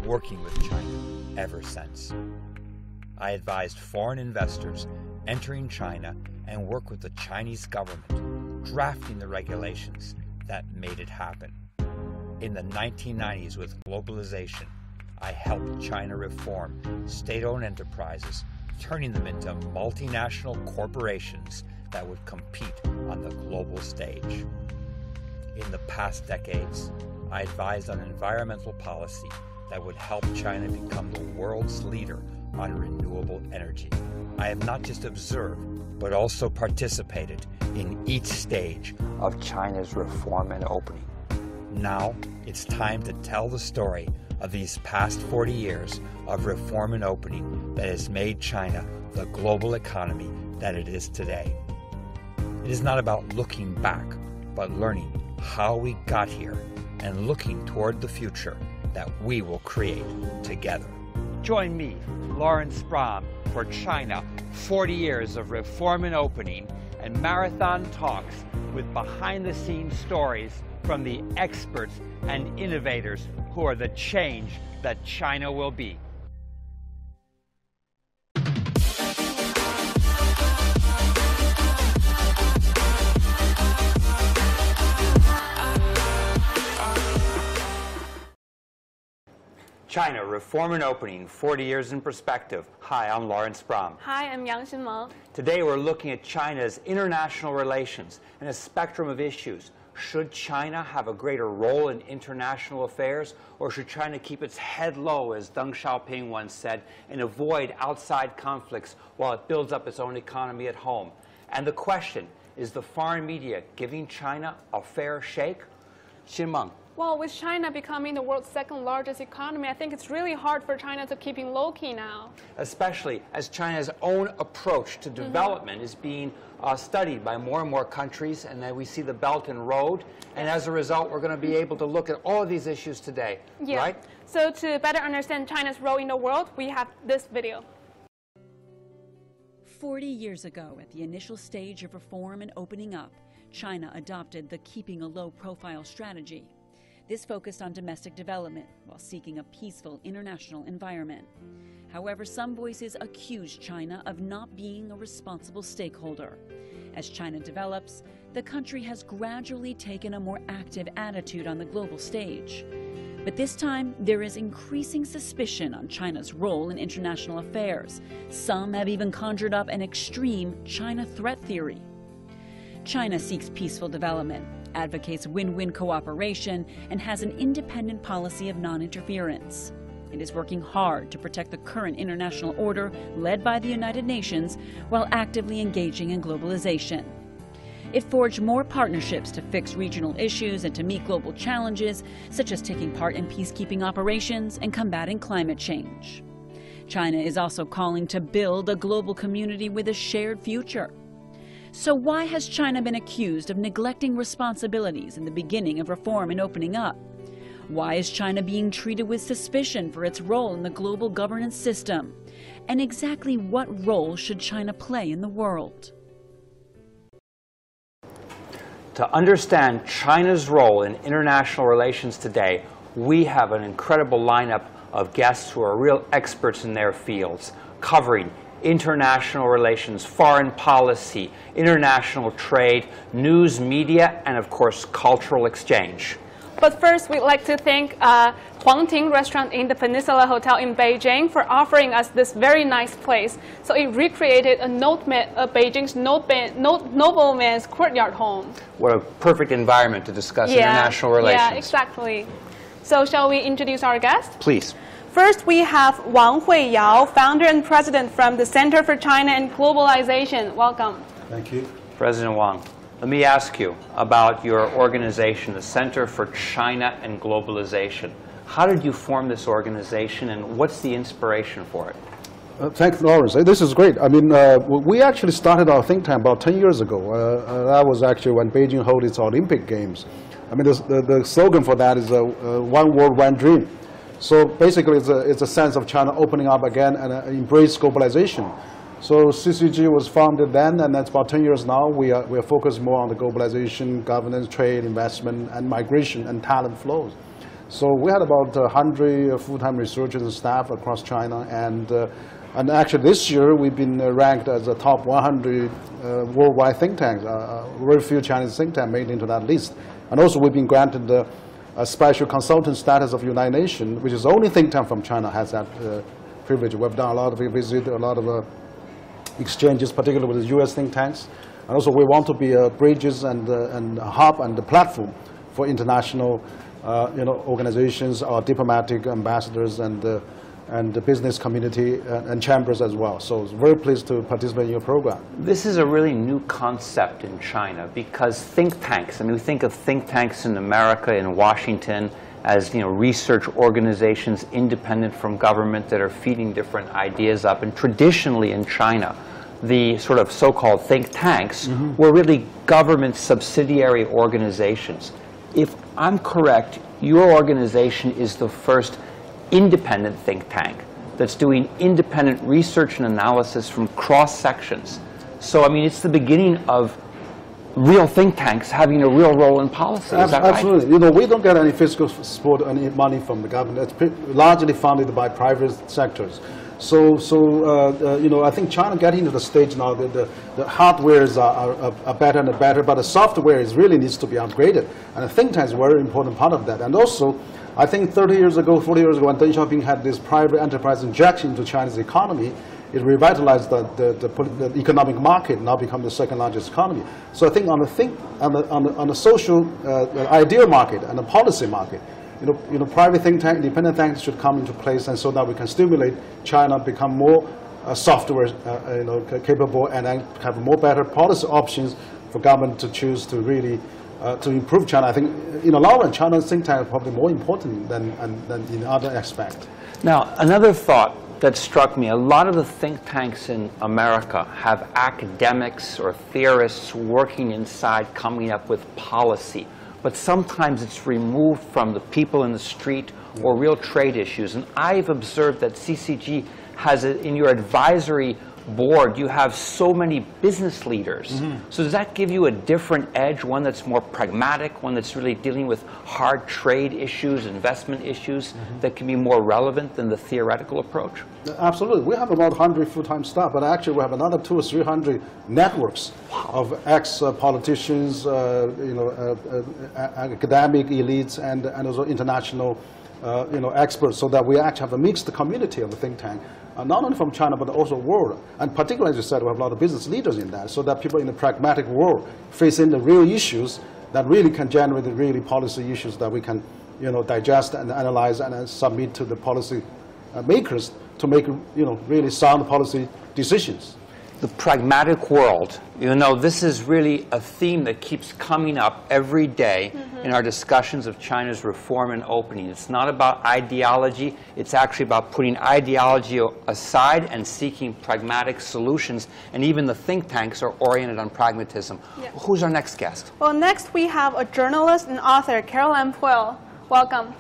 working with China ever since. I advised foreign investors entering China and worked with the Chinese government, drafting the regulations that made it happen. In the 1990s with globalization, I helped China reform state-owned enterprises, turning them into multinational corporations that would compete on the global stage. In the past decades, I advised on environmental policy that would help China become the world's leader on renewable energy. I have not just observed, but also participated in each stage of China's reform and opening. Now, it's time to tell the story of these past 40 years of reform and opening that has made China the global economy that it is today. It is not about looking back, but learning how we got here and looking toward the future that we will create together. Join me, Laurence Brahm, for China, 40 years of reform and opening, and marathon talks with behind-the-scenes stories from the experts and innovators who are the change that China will be. China, Reform and Opening, 40 Years in Perspective. Hi, I'm Laurence Brahm. Hi, I'm Yang Xinmeng. Today we're looking at China's international relations and a spectrum of issues. Should China have a greater role in international affairs, or should China keep its head low, as Deng Xiaoping once said, and avoid outside conflicts while it builds up its own economy at home? And the question, is the foreign media giving China a fair shake? Xinmeng. Well, with China becoming the world's second largest economy, I think it's really hard for China to keeping low-key now. Especially as China's own approach to development is being studied by more and more countries, and then we see the Belt and Road, and as a result, we're going to be able to look at all of these issues today, right? So to better understand China's role in the world, we have this video. 40 years ago, at the initial stage of reform and opening up, China adopted the keeping a low-profile strategy. This focused on domestic development while seeking a peaceful international environment. However, some voices accuse China of not being a responsible stakeholder. As China develops, the country has gradually taken a more active attitude on the global stage. But this time, there is increasing suspicion on China's role in international affairs. Some have even conjured up an extreme China threat theory. China seeks peaceful development, advocates win-win cooperation, and has an independent policy of non-interference. It is working hard to protect the current international order led by the United Nations while actively engaging in globalization. It forged more partnerships to fix regional issues and to meet global challenges, such as taking part in peacekeeping operations and combating climate change. China is also calling to build a global community with a shared future. So why has China been accused of neglecting responsibilities in the beginning of reform and opening up? Why is China being treated with suspicion for its role in the global governance system? And exactly what role should China play in the world? To understand China's role in international relations today, we have an incredible lineup of guests who are real experts in their fields, covering international relations, foreign policy, international trade, news, media, and of course, cultural exchange. But first, we'd like to thank Huang Ting Restaurant in the Peninsula Hotel in Beijing for offering us this very nice place. So it recreated a Beijing's nobleman's courtyard home. What a perfect environment to discuss international relations. Yeah, exactly. So shall we introduce our guest? Please. First, we have Wang Huiyao, founder and president from the Center for China and Globalization. Welcome. Thank you. President Wang, let me ask you about your organization, the Center for China and Globalization. How did you form this organization, and what's the inspiration for it? Thanks, Laurence. This is great. I mean, we actually started our think tank about 10 years ago. That was actually when Beijing held its Olympic Games. I mean, the slogan for that is one world, one dream. So basically, it's a sense of China opening up again and embrace globalization. So CCG was founded then, and that's about 10 years now. We are focused more on the globalization, governance, trade, investment, and migration and talent flows. So we had about 100 full-time researchers and staff across China, and actually this year we've been ranked as a top 100 worldwide think tanks. Very few Chinese think tanks made into that list. And also we've been granted a special consultant status of United Nations, which is the only think tank from China has that privilege. We've done a lot of visits, a lot of exchanges, particularly with the US think tanks. And also we want to be a bridges and a hub and a platform for international organizations, our diplomatic ambassadors and the business community and chambers as well. So I'm very pleased to participate in your program. This is a really new concept in China because think tanks, I mean, we think of think tanks in America, in Washington, as research organizations independent from government that are feeding different ideas up. And traditionally in China, the sort of so-called think tanks were really government subsidiary organizations. If I'm correct, your organization is the first independent think tank that's doing independent research and analysis from cross sections. So, I mean, it's the beginning of real think tanks having a real role in policy. Is that right? Absolutely. We don't get any fiscal support, any money from the government. It's largely funded by private sectors. So I think China getting to the stage now that the hardwares are better and better, but the software really needs to be upgraded. And the think tank is a very important part of that. And also, I think 30 years ago, 40 years ago, when Deng Xiaoping had this private enterprise injection into China's economy, it revitalized the economic market, now become the second largest economy. So I think on the social idea market and the policy market, private think tank, independent think tanks should come into place, and so that we can stimulate China become more software capable and then have more better policy options for government to choose to really to improve China. I think in the long run, China's think tank is probably more important than in other aspects. Now, another thought that struck me, a lot of the think tanks in America have academics or theorists working inside coming up with policy. But sometimes it's removed from the people in the street or real trade issues. And I've observed that CCG has, in your advisory board, you have so many business leaders. So does that give you a different edge, one that's more pragmatic, one that's really dealing with hard trade issues, investment issues, that can be more relevant than the theoretical approach? Absolutely. We have about 100 full-time staff, but actually we have another 200 or 300 networks of ex-politicians, academic elites, and also international experts, so that we actually have a mixed community of the think tank, not only from China but also world. And particularly, as you said, we have a lot of business leaders in that, so that people in the pragmatic world facing the real issues that really can generate the really policy issues that we can digest and analyze and then submit to the policy makers to make really sound policy decisions. The pragmatic world, this is really a theme that keeps coming up every day in our discussions of China's reform and opening. It's not about ideology, it's actually about putting ideology aside and seeking pragmatic solutions, and even the think tanks are oriented on pragmatism. Yeah. Who's our next guest? Well, next we have a journalist and author, Caroline Foyle. Welcome.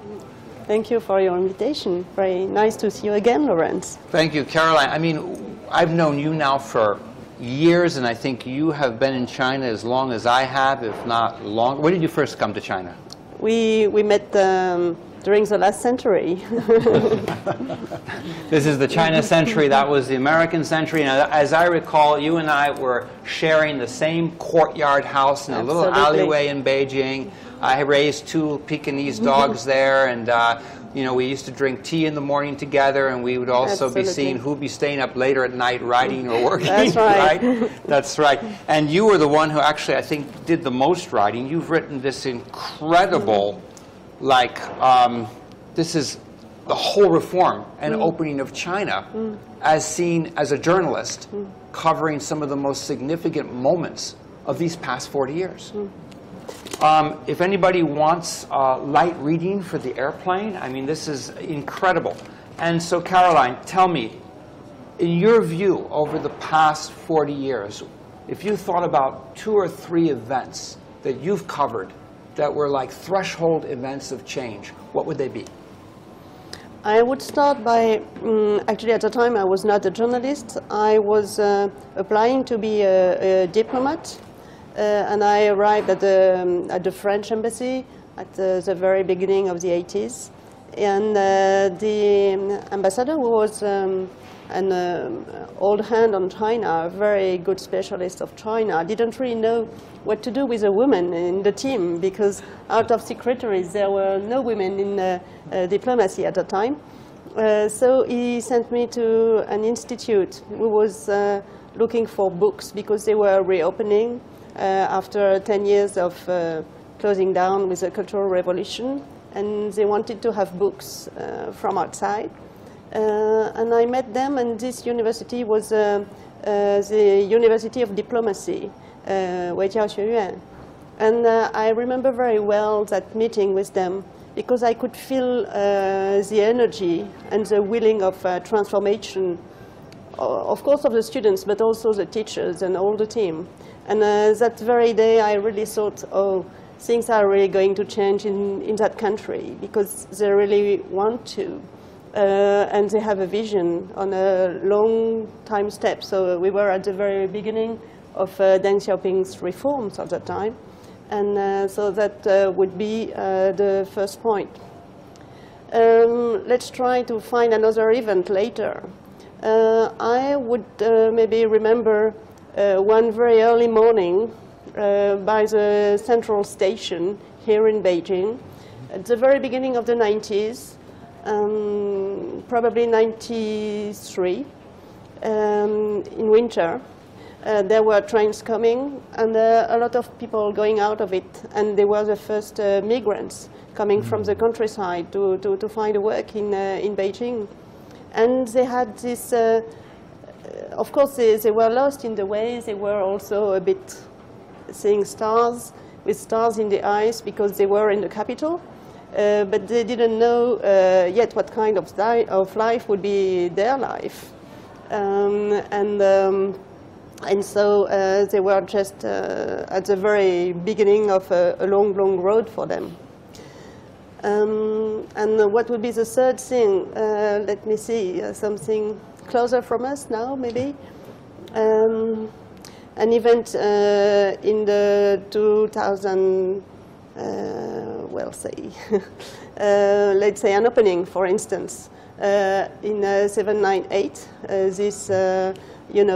Thank you for your invitation. Very nice to see you again, Laurence. Thank you, Caroline. I mean, I've known you now for years, and I think you have been in China as long as I have, if not longer. When did you first come to China? We met during the last century. This is the China century. That was the American century. And as I recall, you and I were sharing the same courtyard house in a little alleyway in Beijing. I raised 2 Pekingese dogs there, and we used to drink tea in the morning together, and we would also be seeing who'd be staying up later at night writing or working. That's right. That's right. And you were the one who actually, I think, did the most writing. You've written this incredible, this is the whole reform and opening of China as seen as a journalist, covering some of the most significant moments of these past 40 years. If anybody wants light reading for the airplane, I mean, this is incredible. And so, Caroline, tell me, in your view, over the past 40 years, if you thought about 2 or 3 events that you've covered that were like threshold events of change, what would they be? I would start by, actually at the time I was not a journalist. I was applying to be a diplomat. And I arrived at the French embassy at the very beginning of the 80s. And the ambassador, who was an old hand on China, a very good specialist of China, didn't really know what to do with a woman in the team, because out of secretaries there were no women in diplomacy at the time. So he sent me to an institute who was looking for books, because they were reopening after 10 years of closing down with the Cultural Revolution, and they wanted to have books from outside. And I met them, and this university was the University of Diplomacy, 外交学院. And I remember very well that meeting with them, because I could feel the energy and the willing of transformation, of course of the students, but also the teachers and all the team. And that very day I really thought, oh, things are really going to change in that country, because they really want to. And they have a vision on a long time step. So we were at the very beginning of Deng Xiaoping's reforms at that time. And so that would be the first point. Let's try to find another event later. I would maybe remember one very early morning by the central station here in Beijing, at the very beginning of the 90s, probably 93, in winter. There were trains coming, and a lot of people going out of it, and they were the first migrants coming from the countryside to find a work in Beijing. And they had this, of course they were lost in the way, they were also a bit seeing stars, with stars in the eyes, because they were in the capital, but they didn't know yet what kind of life would be their life. And so they were just at the very beginning of a long, long road for them. And what would be the third thing? Let me see, something closer from us now, maybe. An event in the 2000, let's say an opening, for instance, in 798, this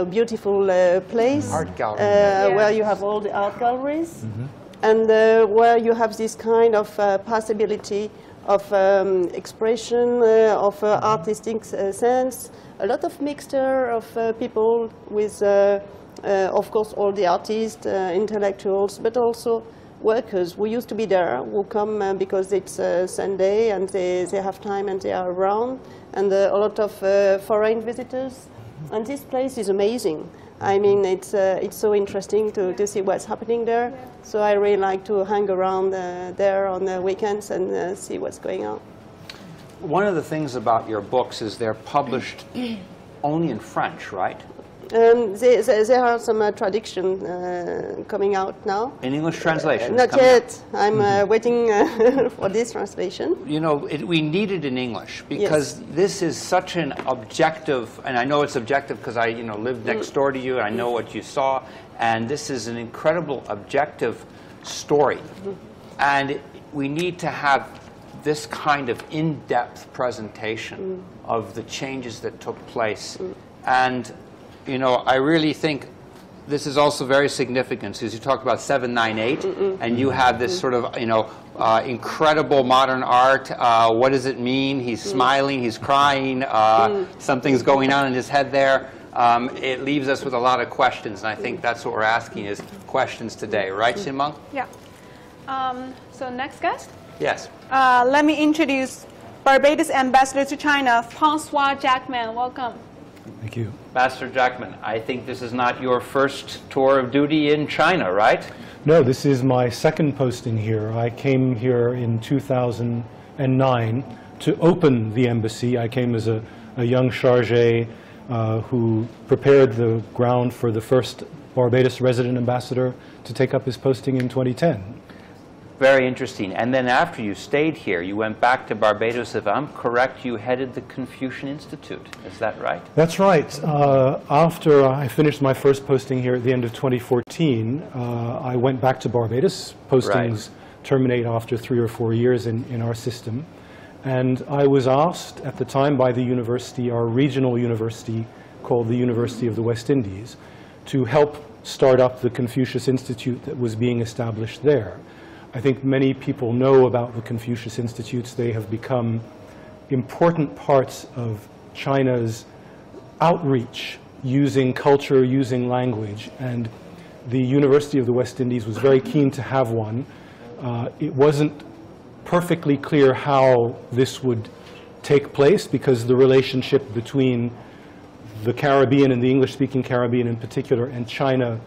beautiful place Art gallery. where you have all the art galleries, and where you have this kind of possibility of expression, of artistic sense, a lot of mixture of people with, of course, all the artists, intellectuals, but also workers who used to be there, who come because it's Sunday and they have time and they are around, and a lot of foreign visitors. And this place is amazing. I mean, it's so interesting to see what's happening there. Yeah. So I really like to hang around there on the weekends and see what's going on. One of the things about your books is they're published only in French, right? There are some traduction coming out now. In English translation? Not yet. I'm waiting for this translation. You know, we need it in English, because yes, this is such an objective, and I know it's objective because I lived next door to you, and I know what you saw, and this is an incredible objective story. And we need to have this kind of in-depth presentation of the changes that took place. And I really think this is also very significant, because you talk about 798, and you have this sort of, incredible modern art. What does it mean? He's smiling, he's crying, something's going on in his head there. It leaves us with a lot of questions, and I think that's what we're asking, is questions today. Right, Simon? Yeah. So next guest? Yes. Let me introduce Barbados Ambassador to China, Francois Jackman. Welcome. Thank you. Ambassador Jackman, I think this is not your first tour of duty in China, right? No, this is my second posting here. I came here in 2009 to open the embassy. I came as a young chargé who prepared the ground for the first Barbados resident ambassador to take up his posting in 2010. Very interesting. And then after you stayed here, you went back to Barbados. If I'm correct, you headed the Confucian Institute. Is that right? That's right. After I finished my first posting here at the end of 2014, I went back to Barbados. Postings terminate after 3 or 4 years in our system. And I was asked at the time by the university, our regional university called the University of the West Indies, to help start up the Confucius Institute that was being established there. I think many people know about the Confucius Institutes. They have become important parts of China's outreach, using culture, using language, and the University of the West Indies was very keen to have one. It wasn't perfectly clear how this would take place because the relationship between the Caribbean and the English-speaking Caribbean in particular and China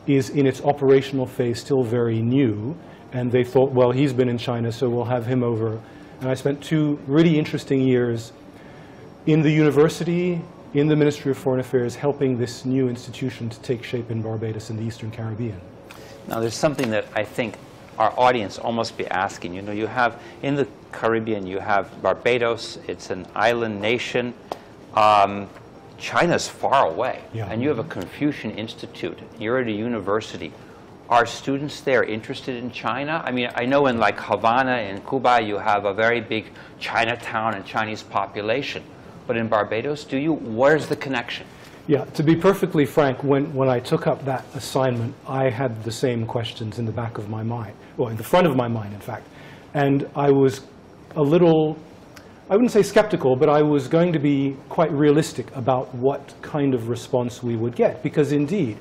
is in its operational phase still very new. And they thought, well, he's been in China, so we'll have him over. And I spent 2 really interesting years in the university, in the Ministry of Foreign Affairs, helping this new institution to take shape in Barbados and the Eastern Caribbean. Now, there's something that I think our audience almost be asking. You know, you have, in the Caribbean, you have Barbados. It's an island nation. China's far away. Yeah. And you have a Confucian Institute. You're at a university. Are students there interested in China? I mean, I know in like Havana and Cuba, you have a very big Chinatown and Chinese population. But in Barbados, do you? Where's the connection? Yeah, to be perfectly frank, when I took up that assignment, I had the same questions in the back of my mind, well, in the front of my mind, in fact. And I was a little, I wouldn't say skeptical, but I was going to be quite realistic about what kind of response we would get. Because indeed,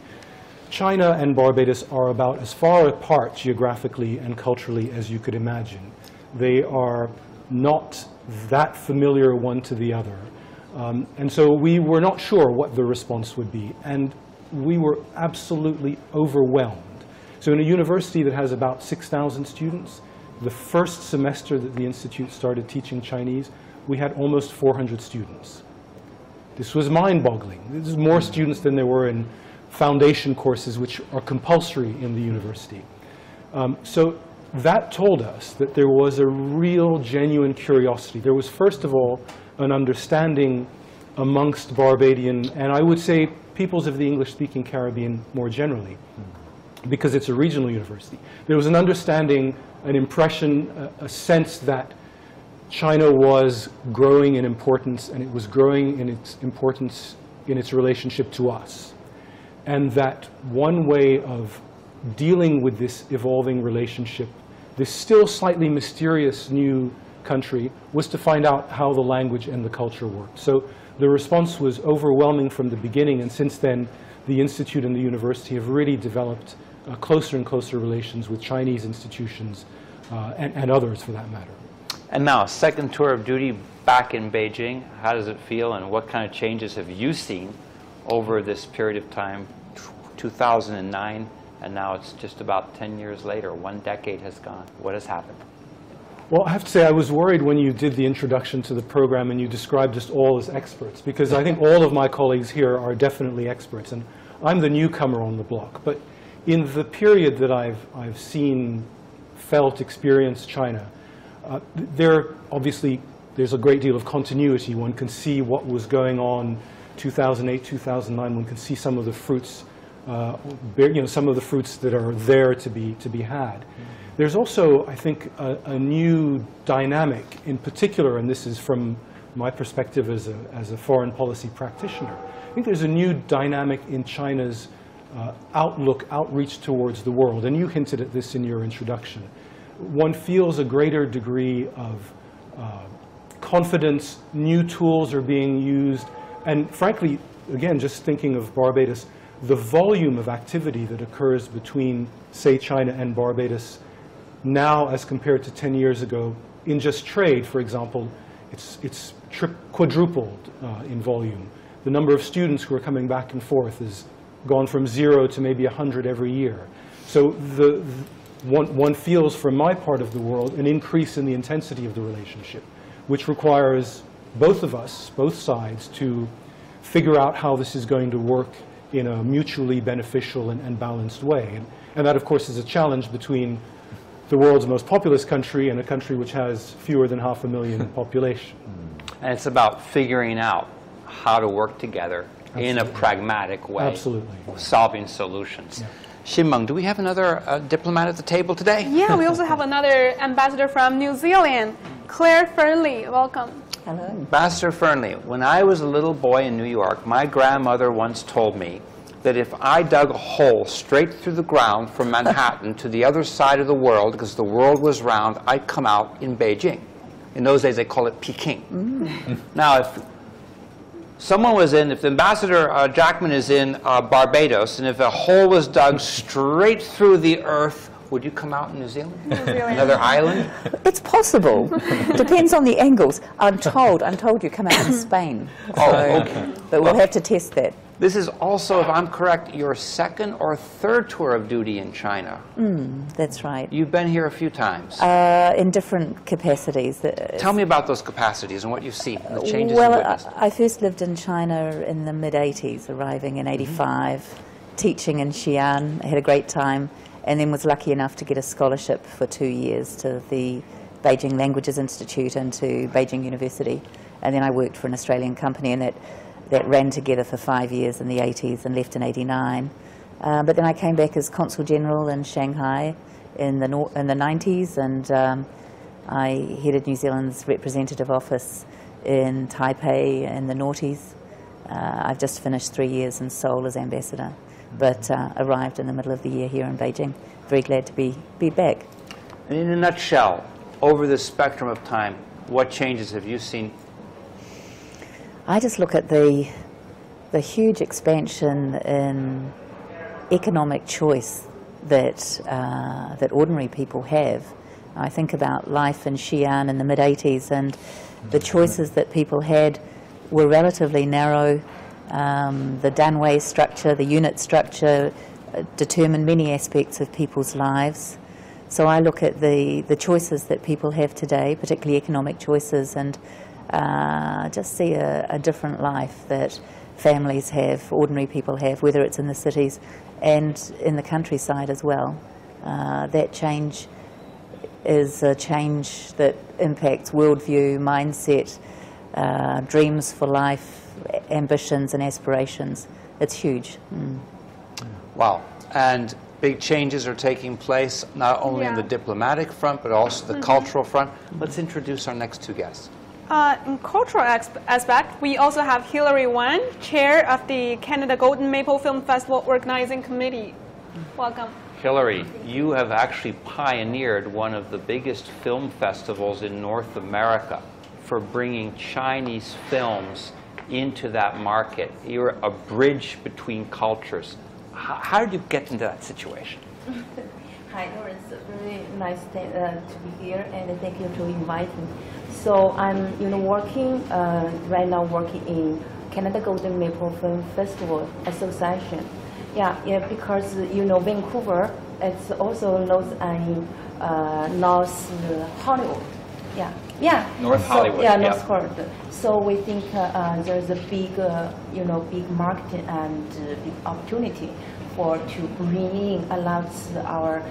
China and Barbados are about as far apart geographically and culturally as you could imagine. They are not that familiar one to the other. And so we were not sure what the response would be. And we were absolutely overwhelmed. So in a university that has about 6,000 students, the first semester that the Institute started teaching Chinese, we had almost 400 students. This was mind-boggling. This is more students than there were in foundation courses, which are compulsory in the university. So that told us that there was a real, genuine curiosity. There was, first of all, an understanding amongst Barbadian, and I would say peoples of the English-speaking Caribbean more generally, because it's a regional university. There was an understanding, an impression, a sense that China was growing in importance, and it was growing in its importance in its relationship to us. And that one way of dealing with this evolving relationship, this still slightly mysterious new country, was to find out how the language and the culture worked. So the response was overwhelming from the beginning, and since then, the Institute and the university have really developed closer and closer relations with Chinese institutions and others, for that matter. And now, second tour of duty back in Beijing. How does it feel, and what kind of changes have you seen over this period of time, 2009, and now it's just about 10 years later, 1 decade has gone. What has happened? Well, I have to say I was worried when you did the introduction to the program and you described us all as experts, because I think all of my colleagues here are definitely experts, and I'm the newcomer on the block. But in the period that I've seen, felt, experienced China, there's a great deal of continuity. One can see what was going on 2008, 2009. One can see some of the fruits, some of the fruits that are there to be had. There's also, I think, a new dynamic in particular, and this is from my perspective as a foreign policy practitioner. I think there's a new dynamic in China's outreach towards the world, and you hinted at this in your introduction. One feels a greater degree of confidence, new tools are being used, and frankly, again, just thinking of Barbados, the volume of activity that occurs between, say, China and Barbados now as compared to 10 years ago, in just trade, for example, it's quadrupled in volume. The number of students who are coming back and forth has gone from 0 to maybe 100 every year. So one feels, from my part of the world, an increase in the intensity of the relationship, which requires both of us, both sides, to figure out how this is going to work in a mutually beneficial and balanced way. And that, of course, is a challenge between the world's most populous country and a country which has fewer than 500,000 population. And it's about figuring out how to work together in a pragmatic way. Absolutely. Solving solutions. Yeah. Shinmeng, do we have another diplomat at the table today? Yeah, we also have another ambassador from New Zealand, Claire Fernley. Welcome. Hello. Ambassador Fernley, when I was a little boy in New York, my grandmother once told me that if I dug a hole straight through the ground from Manhattan to the other side of the world, because the world was round, I'd come out in Beijing. In those days, they call it Peking. Now, if someone was if the Ambassador Jackman is in Barbados, and if a hole was dug straight through the earth, would you come out in New Zealand? Another island? It's possible. Depends on the angles. I'm told you come out in Spain. Okay. But we'll have to test that. This is also, if I'm correct, your second or third tour of duty in China. That's right. You've been here a few times. In different capacities. Tell me about those capacities and what you've seen, the changes you've Well, witnessed. I first lived in China in the mid-80s, arriving in 85, teaching in Xi'an. I had a great time, and then was lucky enough to get a scholarship for 2 years to the Beijing Languages Institute and to Beijing University. And then I worked for an Australian company, and that ran together for 5 years in the 80s and left in 89. But then I came back as Consul General in Shanghai in the 90s, and I headed New Zealand's representative office in Taipei in the noughties. I've just finished 3 years in Seoul as ambassador, but arrived in the middle of the year here in Beijing. Very glad to be back. And in a nutshell, over the spectrum of time, what changes have you seen? I just look at the huge expansion in economic choice that ordinary people have. I think about life in Xi'an in the mid-80s, and the choices that people had were relatively narrow. The danwei structure, the unit structure, determined many aspects of people's lives. So I look at the choices that people have today, particularly economic choices, and just see a different life that families have, ordinary people have, whether it's in the cities and in the countryside as well. That change is a change that impacts worldview, mindset, dreams for life, ambitions and aspirations. It's huge. Wow. And big changes are taking place not only on the diplomatic front, but also the cultural front. Let's introduce our next two guests. In cultural aspect, we also have Hilary Wan, chair of the Canada Golden Maple Film Festival Organizing Committee. Welcome. Hilary, you have actually pioneered one of the biggest film festivals in North America for bringing Chinese films into that market. You're a bridge between cultures. How did you get into that situation? Hi, Laurence. Very nice to be here, and thank you for inviting me. So I'm, working right now in Canada Golden Maple Film Festival Association. Yeah, because Vancouver, it's also known as North Hollywood. Yeah. North Hollywood. Yeah, North Hollywood. So we think there's a big, big market and big opportunity to bring in a lot of our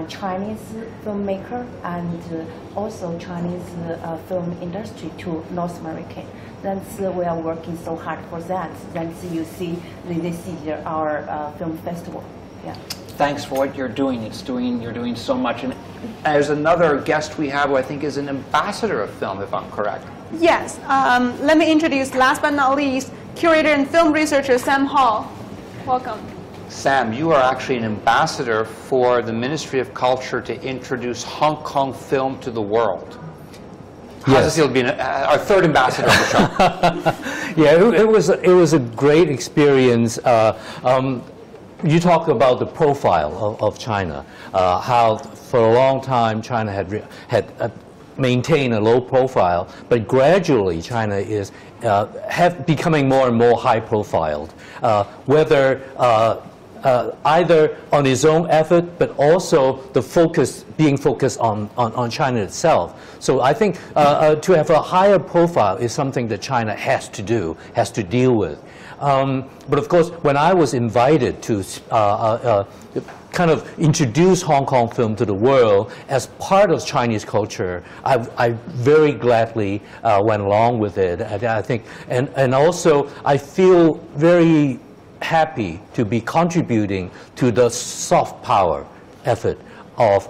Chinese filmmaker and also Chinese film industry to North America. That's we are working so hard for that. That's you see this year our film festival. Yeah. Thanks for what you're doing. You're doing so much. And there's another guest we have who I think is an ambassador of film, if I'm correct. Yes. Let me introduce, last but not least, curator and film researcher Sam Hall. Welcome. Sam, you are actually an ambassador for the Ministry of Culture to introduce Hong Kong film to the world. How does it feel to be our third ambassador on the show? Yeah, it was a great experience. You talk about the profile of China, how for a long time China had maintained a low profile, but gradually China is becoming more and more high profiled, whether either on its own effort, but also being focused on China itself. So I think to have a higher profile is something that China has to deal with. But of course, when I was invited to kind of introduce Hong Kong film to the world as part of Chinese culture, I very gladly went along with it. I think, and also I feel very happy to be contributing to the soft power effort of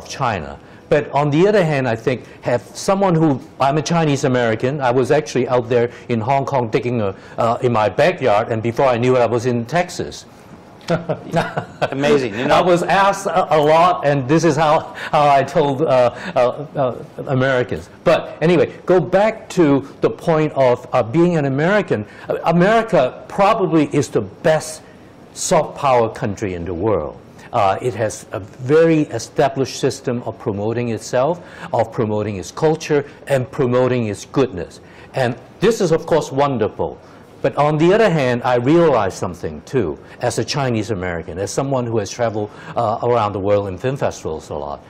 China. But on the other hand, I think have someone who, I'm a Chinese American, I was actually out there in Hong Kong digging in my backyard, and before I knew it, I was in Texas. Amazing. You know, I was asked a lot, and this is how I told Americans. But anyway, go back to the point of being an American. America probably is the best soft power country in the world. It has a very established system of promoting itself, of promoting its culture, and promoting its goodness. And this is, of course, wonderful. But on the other hand, I realized something, too, as a Chinese American, as someone who has traveled around the world in film festivals a lot.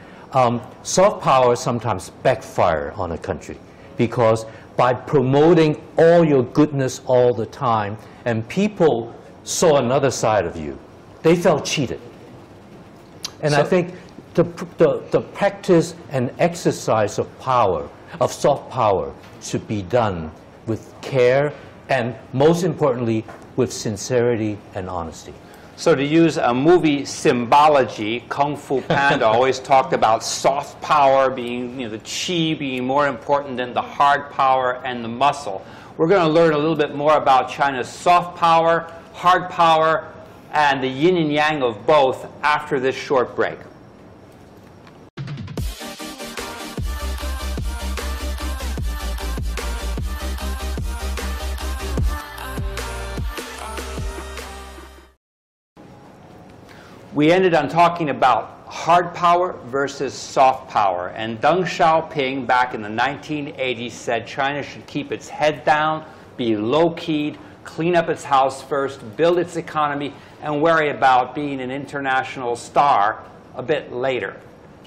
Soft power sometimes backfire on a country, because by promoting all your goodness all the time, and people saw another side of you, they felt cheated. And I think the practice and exercise of power, of soft power, should be done with care and, most importantly, with sincerity and honesty. So to use a movie symbology, Kung Fu Panda always talked about soft power being, the chi being more important than the hard power and the muscle. We're going to learn a little bit more about China's soft power, hard power, and the yin and yang of both after this short break. We ended on talking about hard power versus soft power. And Deng Xiaoping back in the 1980s said China should keep its head down, be low-keyed, clean up its house first, build its economy, and worry about being an international star a bit later.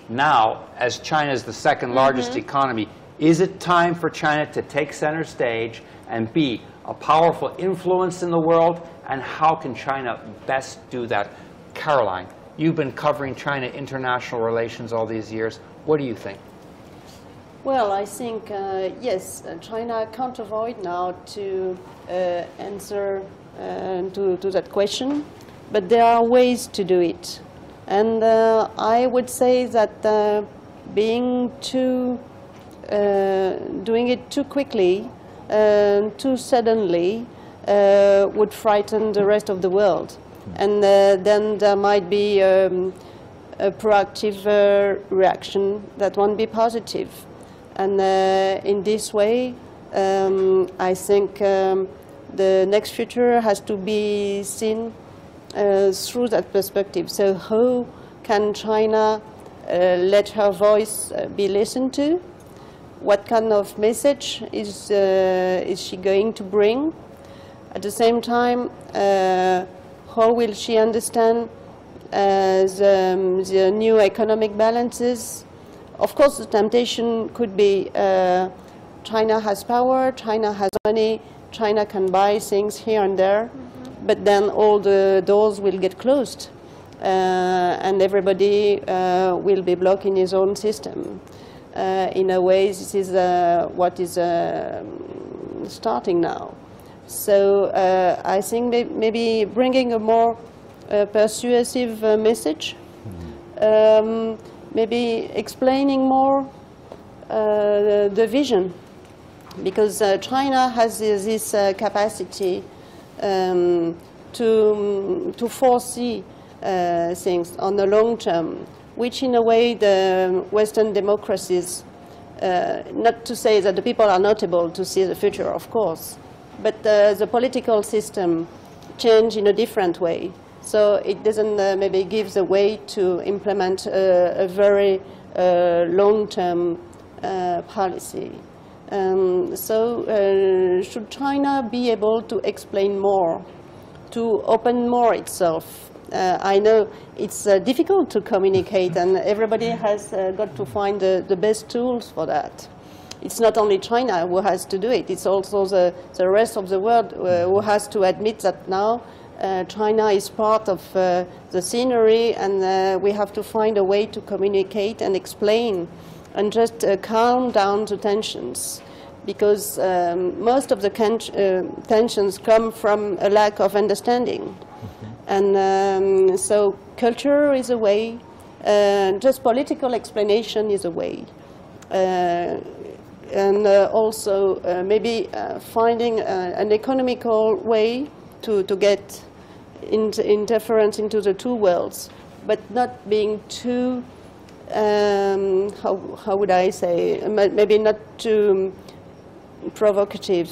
Now, as China is the second largest economy, is it time for China to take center stage and be a powerful influence in the world? And how can China best do that? Caroline, you've been covering China international relations all these years. What do you think? Well, I think, yes, China can't avoid now to answer to that question, but there are ways to do it. And I would say that doing it too quickly, too suddenly, would frighten the rest of the world. And then there might be a proactive reaction that won't be positive. And in this way, I think the next future has to be seen through that perspective. So how can China let her voice be listened to? What kind of message is she going to bring? At the same time, how will she understand the new economic balances? Of course, the temptation could be China has power, China has money, China can buy things here and there, but then all the doors will get closed and everybody will be blocked in his own system. In a way, this is what is starting now. So I think maybe bringing a more persuasive message, maybe explaining more the vision, because China has this capacity to foresee things on the long term, which in a way the Western democracies, not to say that the people are not able to see the future, of course, but the political system change in a different way. So it doesn't maybe give the way to implement a very long-term policy. So should China be able to explain more, to open more itself? I know it's difficult to communicate, and everybody has got to find the best tools for that. It's not only China who has to do it, it's also the rest of the world who has to admit that now China is part of the scenery, and we have to find a way to communicate and explain and just calm down the tensions. because most of the tensions come from a lack of understanding. And so culture is a way, just political explanation is a way. And also maybe finding an economical way to get interference into the two worlds, but not being too, how would I say, maybe not too provocative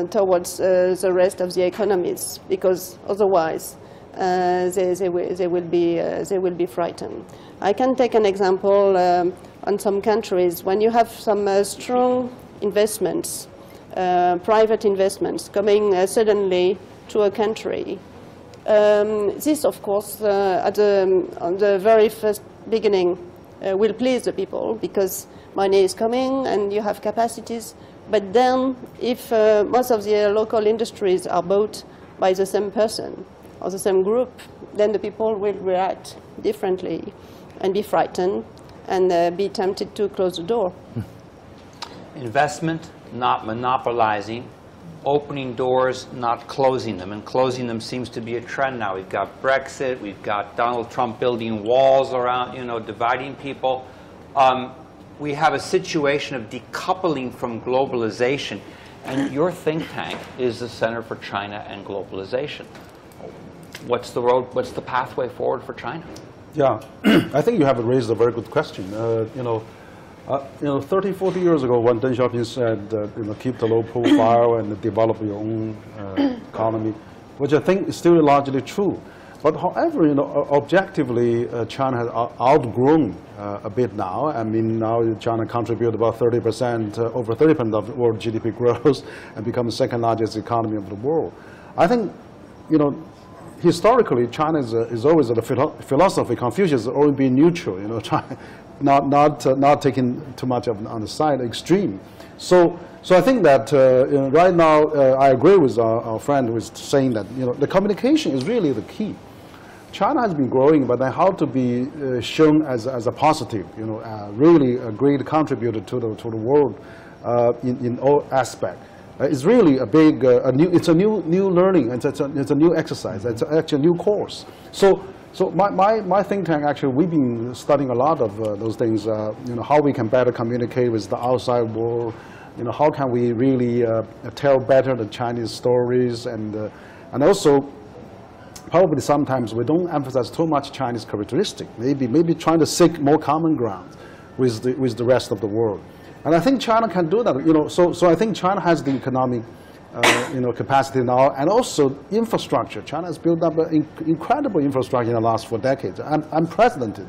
towards the rest of the economies, because otherwise they will be frightened. I can take an example on some countries. When you have some strong investments, private investments coming suddenly to a country, this, of course, on the very first beginning, will please the people because money is coming and you have capacities. But then, if most of the local industries are bought by the same person or the same group, then the people will react differently and be frightened and be tempted to close the door. Investment, not monopolizing. Opening doors, not closing them. And closing them seems to be a trend now. We've got Brexit. We've got Donald Trump building walls around, dividing people. We have a situation of decoupling from globalization. And your think tank is the Center for China and Globalization. What's the road? What's the pathway forward for China? Yeah, I think you have raised a very good question. 30, 40 years ago, when Deng Xiaoping said, keep the low profile and develop your own economy, which I think is still largely true. But however, objectively, China has outgrown a bit now. I mean, now China contributes about 30%, over 30% of world GDP growth, and becomes the second largest economy of the world. I think, historically, China is always the philosophy. Confucius has always been neutral, China, not taking too much on the side extreme. So I think that right now I agree with our friend who is saying that the communication is really the key. China has been growing, but then how to be shown as a positive, really a great contributor to the world in all aspects. It's really a big, it's a new learning. It's a new exercise. It's actually a new course. So my think tank, actually, we've been studying a lot of those things. How we can better communicate with the outside world. How can we really tell better the Chinese stories, and also probably sometimes we don't emphasize too much Chinese characteristic. Maybe trying to seek more common ground with the rest of the world. And I think China can do that. So I think China has the economic capacity now, and also infrastructure. China has built up an incredible infrastructure in the last 4 decades, unprecedented.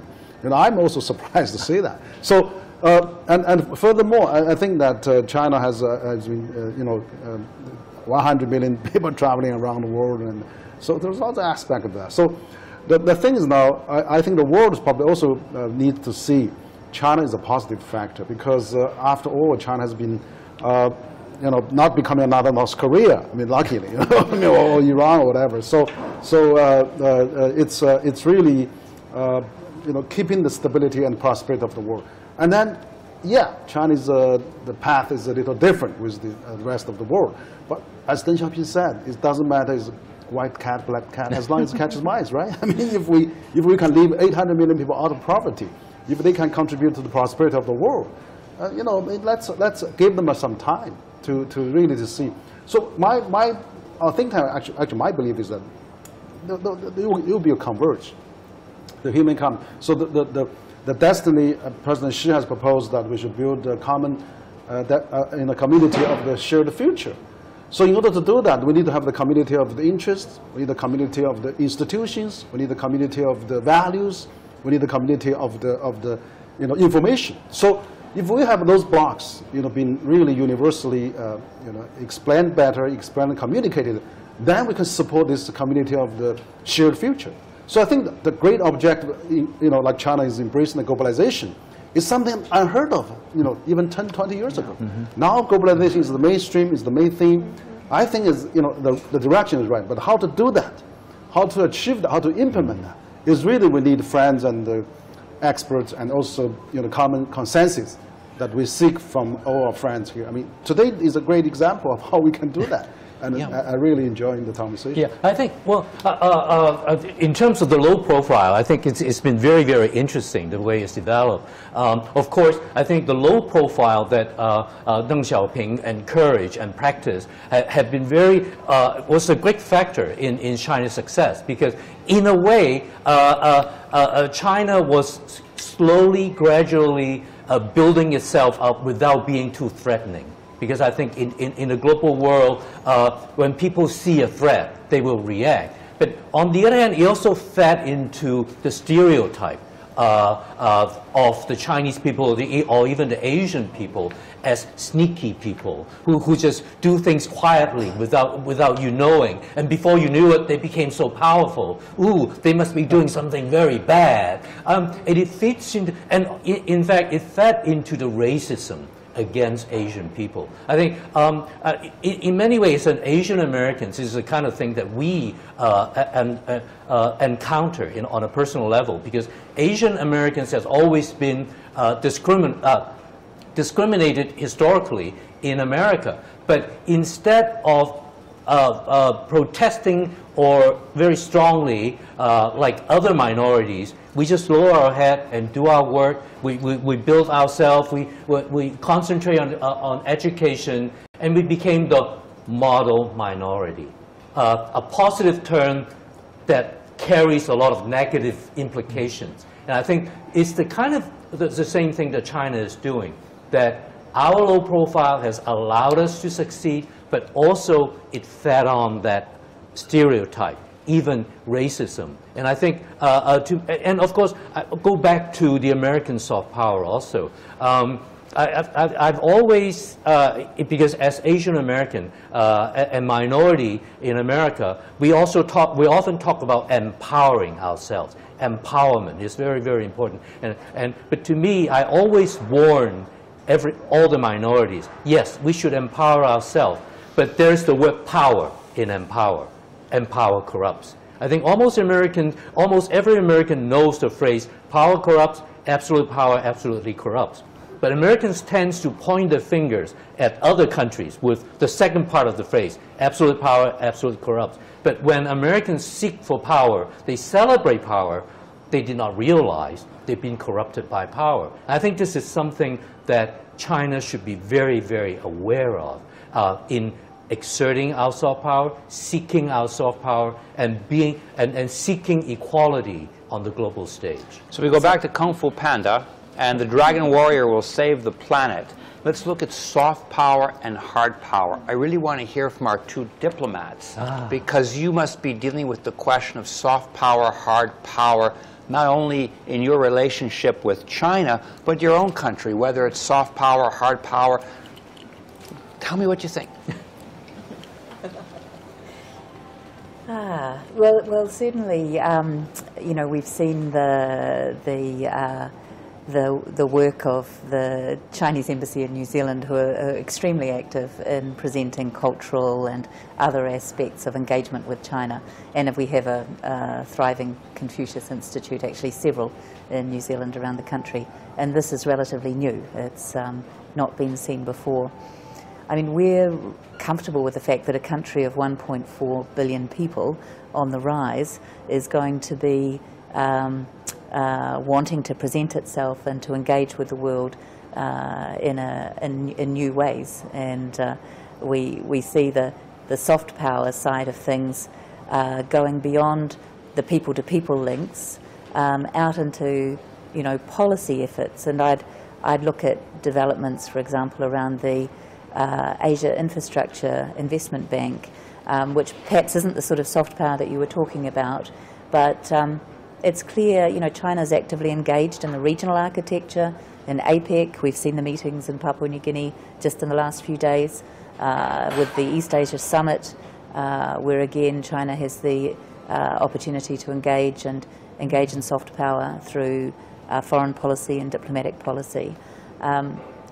I'm also surprised to see that. So, and furthermore, I think that China has been, 100 million people traveling around the world, and so there's other aspect of that. So, the thing is now, I think the world is probably also needs to see China is a positive factor, because after all, China has been, not becoming another North Korea. I mean, luckily, or Iran or whatever. So it's really, keeping the stability and prosperity of the world. And then, yeah, China's the path is a little different with the rest of the world. But as Deng Xiaoping said, it doesn't matter is white cat, black cat, as long as it catches mice, right? I mean, if we can leave 800 million people out of poverty, if they can contribute to the prosperity of the world, let's give them some time to really to see. So our think tank, actually my belief is that it will be a converge. The human so the destiny President Xi has proposed that we should build a common in a community of the shared future. So in order to do that, we need to have the community of the interests, we need the community of the institutions, we need the community of the values, we need the community of the information. So if we have those blocks, being really universally, explained better, explained and communicated, then we can support this community of the shared future. So I think the great objective, like China is embracing the globalization, is something unheard of, even 10, 20 years ago. Mm-hmm. Now globalization is the mainstream, is the main theme. I think the direction is right, but how to do that, how to achieve that, how to implement that, is really we need friends and experts, and also common consensus that we seek from all our friends here. I mean, today is a great example of how we can do that. And I really enjoying the conversation. Yeah, I think, well, in terms of the low profile, I think it's been very, very interesting the way it's developed. Of course, I think the low profile that Deng Xiaoping encouraged and practiced have been was a great factor in China's success, because in a way, China was slowly, gradually building itself up without being too threatening. Because I think in a global world, when people see a threat, they will react. But on the other hand, it also fed into the stereotype of the Chinese people or even the Asian people as sneaky people who just do things quietly without you knowing. And before you knew it, they became so powerful. Ooh, they must be doing something very bad. And it fits into, and in fact, it fed into the racism against Asian people. I think in many ways, Asian Americans is the kind of thing that we encounter on a personal level, because Asian Americans has always been discriminated historically in America. But instead of protesting or very strongly like other minorities, we just lower our head and do our work. We build ourselves. We concentrate on education, and we became the model minority. A positive term that carries a lot of negative implications. And I think it's the kind of the same thing that China is doing. That our low profile has allowed us to succeed, but also it fed on that stereotype, even racism. And I think, and of course, I go back to the American soft power also. I've always, because as Asian American and minority in America, we often talk about empowering ourselves. Empowerment is very, very important. But to me, I always warn all the minorities, yes, we should empower ourselves, but there's the word power in empower. Empower corrupts. I think almost every American knows the phrase, power corrupts, absolute power absolutely corrupts. But Americans tend to point their fingers at other countries with the second part of the phrase, absolute power absolutely corrupts. But when Americans seek for power, they celebrate power, they did not realize they've been corrupted by power. I think this is something that China should be very, very aware of in exerting our soft power, seeking our soft power, and seeking equality on the global stage. So we go back to Kung Fu Panda, and the Dragon Warrior will save the planet. Let's look at soft power and hard power. I really want to hear from our two diplomats, because you must be dealing with the question of soft power, hard power, not only in your relationship with China, but your own country, whether it's soft power, hard power. Tell me what you think. Well, certainly, you know, we've seen the work of the Chinese embassy in New Zealand, who are extremely active in presenting cultural and other aspects of engagement with China. And we have a thriving Confucius Institute, actually several in New Zealand around the country. And this is relatively new. It's not been seen before. I mean, we're comfortable with the fact that a country of 1.4 billion people on the rise is going to be wanting to present itself and to engage with the world in new ways. And we see the soft power side of things going beyond the people-to-people links out into, you know, policy efforts. And I'd look at developments, for example, around the Asia Infrastructure Investment Bank, which perhaps isn't the sort of soft power that you were talking about, but it's clear, you know, China's actively engaged in the regional architecture. In APEC, we've seen the meetings in Papua New Guinea just in the last few days, with the East Asia Summit, where again China has the opportunity to engage in soft power through foreign policy and diplomatic policy.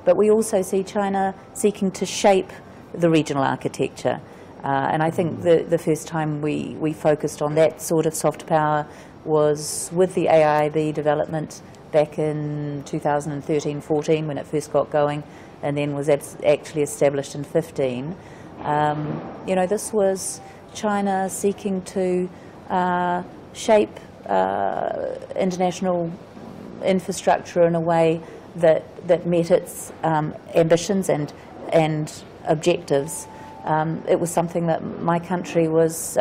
But we also see China seeking to shape the regional architecture. And I think the first time we focused on that sort of soft power was with the AIIB development back in 2013-14 when it first got going, and then was actually established in 15. You know, this was China seeking to shape international infrastructure in a way that met its ambitions and objectives. It was something that my country was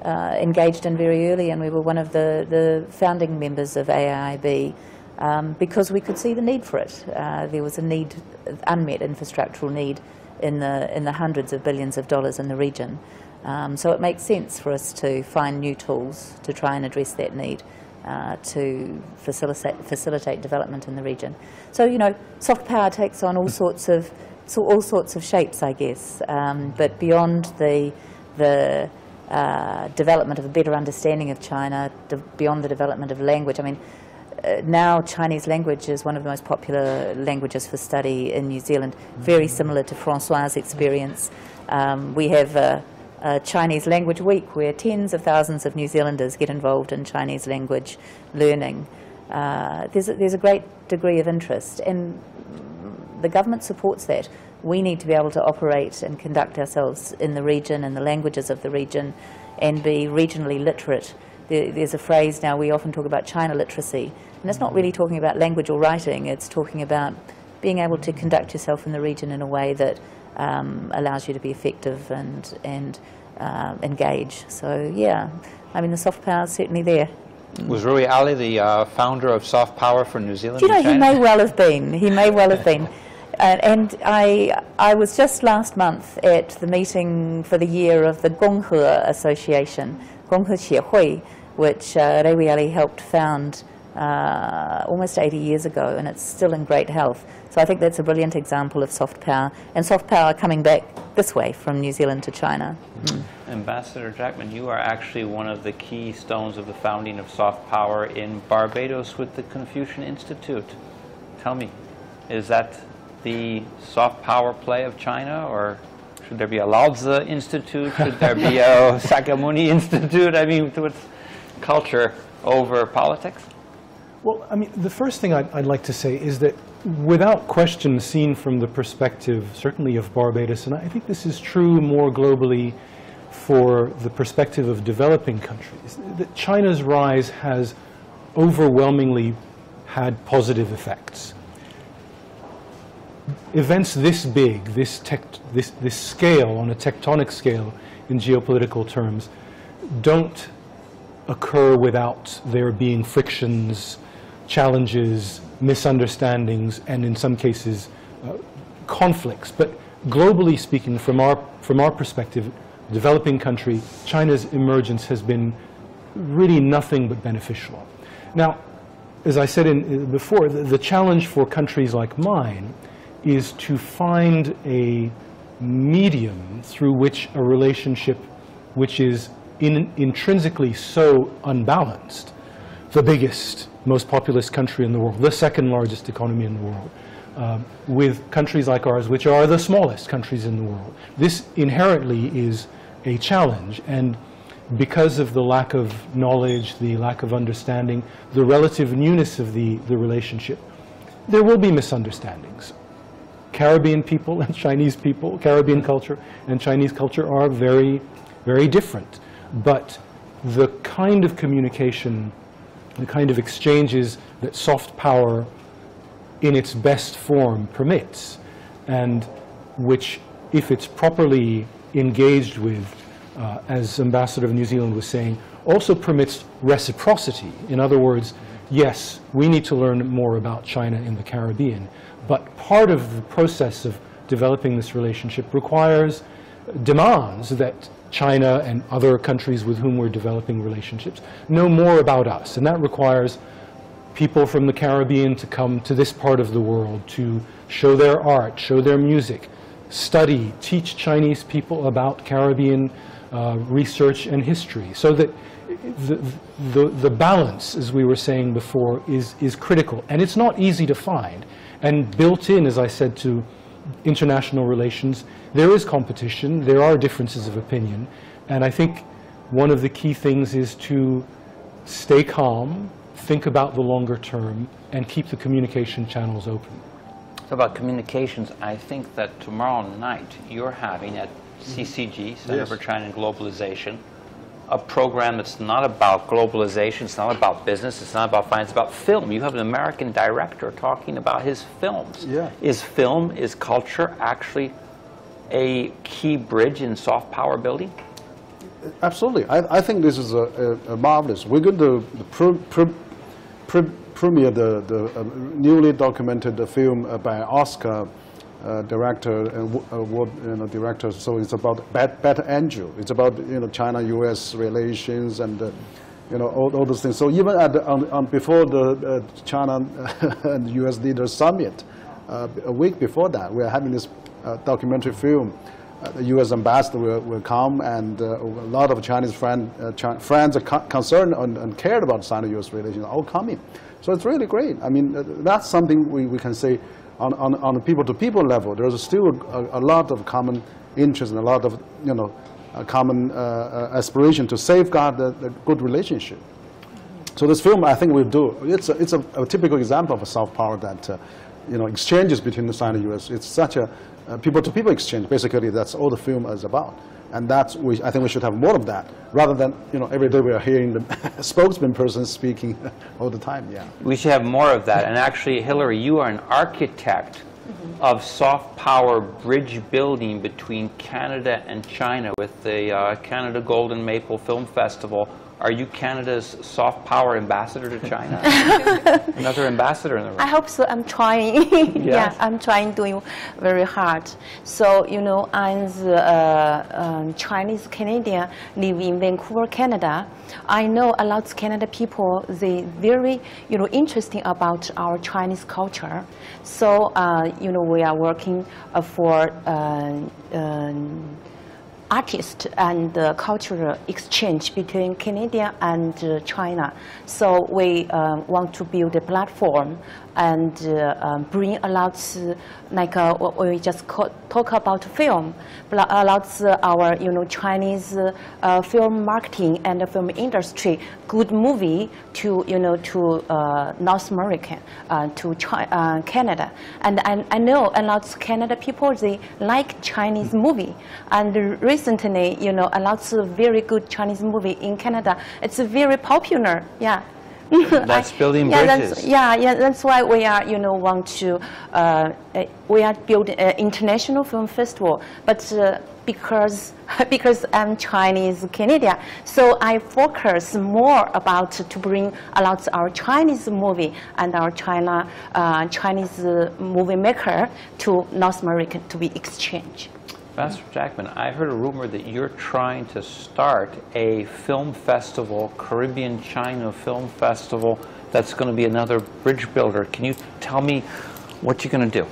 engaged in very early, and we were one of the founding members of AIIB because we could see the need for it. There was a need, unmet infrastructural need in the hundreds of billions of dollars in the region. So it makes sense for us to find new tools to try and address that need, to facilitate development in the region. So, you know, soft power takes on all sorts of shapes, I guess. But beyond the development of a better understanding of China, beyond the development of language, I mean, now Chinese language is one of the most popular languages for study in New Zealand, very similar to Francois' experience. We have a Chinese Language Week where tens of thousands of New Zealanders get involved in Chinese language learning. There's a great degree of interest, and the government supports that. We need to be able to operate and conduct ourselves in the region, in the languages of the region, and be regionally literate. There's a phrase now, we often talk about China literacy, and it's not really talking about language or writing, it's talking about being able to conduct yourself in the region in a way that allows you to be effective and engage. So yeah, I mean, the soft power is certainly there. Was Rui Ali the founder of soft power for New Zealand? Do you know, and China? he may well have been. He may well have been. And I was just last month at the meeting for the year of the Gonghe Association, Gonghe Xiehui, which Rui Ali helped found almost 80 years ago, and it's still in great health. So I think that's a brilliant example of soft power, and soft power coming back this way from New Zealand to China. Ambassador Jackman, you are actually one of the keystones of the founding of soft power in Barbados with the Confucian Institute. Tell me, is that the soft power play of China, or should there be a Lao Tzu Institute? Should there be a Sakyamuni Institute? I mean, what's culture over politics? Well, I mean, the first thing I'd like to say is that without question, seen from the perspective, certainly of Barbados, and I think this is true more globally for the perspective of developing countries, that China's rise has overwhelmingly had positive effects. Events this big, this scale, on a tectonic scale in geopolitical terms, don't occur without there being frictions, challenges, misunderstandings, and in some cases conflicts. But globally speaking, from our perspective, developing country, China's emergence has been really nothing but beneficial. Now, as I said before, the challenge for countries like mine is to find a medium through which a relationship which is intrinsically so unbalanced, the biggest, most populous country in the world, the second largest economy in the world, with countries like ours, which are the smallest countries in the world. This inherently is a challenge, and because of the lack of knowledge, the lack of understanding, the relative newness of the relationship, there will be misunderstandings. Caribbean people and Chinese people, Caribbean culture and Chinese culture are very, very different. But the kind of communication, the kind of exchanges that soft power in its best form permits, and which, if it's properly engaged with, as Ambassador of New Zealand was saying, also permits reciprocity. In other words, yes, we need to learn more about China in the Caribbean, but part of the process of developing this relationship requires, demands that China and other countries with whom we're developing relationships know more about us. And that requires people from the Caribbean to come to this part of the world to show their art, show their music, study, teach Chinese people about Caribbean research and history, so that the balance, as we were saying before, is critical. And it's not easy to find. And built in, as I said, to international relations, there is competition, there are differences of opinion, and I think one of the key things is to stay calm, think about the longer term, and keep the communication channels open. So about communications, I think that tomorrow night you're having at CCG, Center for China and Globalization, a program that's not about globalization, it's not about business, it's not about finance, it's about film. You have an American director talking about his films. Yeah. Is film, is culture actually a key bridge in soft power building? Absolutely. I think this is a marvelous. We're going to premiere the newly documented film by Oscar director and director. So it's about Better Angel. It's about China-U.S. relations and all those things. So even before the China and U.S. leaders summit, a week before that, we are having this documentary film. The U.S. ambassador will come, and a lot of Chinese friends are concerned and cared about China-U.S. relations, all coming. So it's really great. I mean, that's something we can say on a people-to-people level. There's still a lot of common interest and a lot of common aspiration to safeguard the good relationship. So this film, I think, will do. It's a typical example of a soft power that exchanges between the China and the U.S. It's such a people-to-people exchange. Basically, that's all the film is about. And I think we should have more of that, rather than every day we are hearing the spokesman person speaking all the time. Yeah. We should have more of that. And actually, Hillary, you are an architect of soft power bridge building between Canada and China with the Canada Golden Maple Film Festival. Are you Canada's soft power ambassador to China? Another ambassador in the room. I hope so. I'm trying. Yeah, I'm trying, doing very hard. So, as a Chinese Canadian living in Vancouver, Canada, I know a lot of Canada people, they very, interesting about our Chinese culture. So, we are working for artist and cultural exchange between Canada and China. So we want to build a platform and bring a lot, like we just talk about film, but a lot our Chinese film marketing and film industry, good movie to to North America, to Canada, and I know a lot of Canada people, they like Chinese movie, and recently a lot of very good Chinese movie in Canada. It's very popular. Yeah. That's building bridges. That's why we are, want to, we are building an international film festival. But because I'm Chinese Canadian, so I focus more about to bring a lot of our Chinese movie and our Chinese movie maker to North America to be exchanged. Master Jackman, I heard a rumor that you're trying to start a film festival, Caribbean China Film Festival, that's going to be another bridge builder. Can you tell me what you're going to do?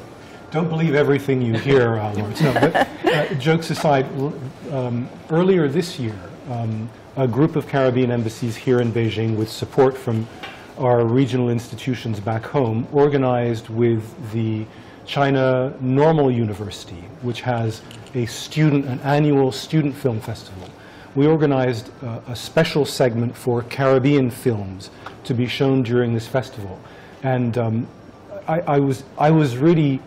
Don't believe everything you hear, Laurence. No, but jokes aside, earlier this year, a group of Caribbean embassies here in Beijing, with support from our regional institutions back home, organized with the China Normal University, which has an annual student film festival. We organized a special segment for Caribbean films to be shown during this festival. And I was really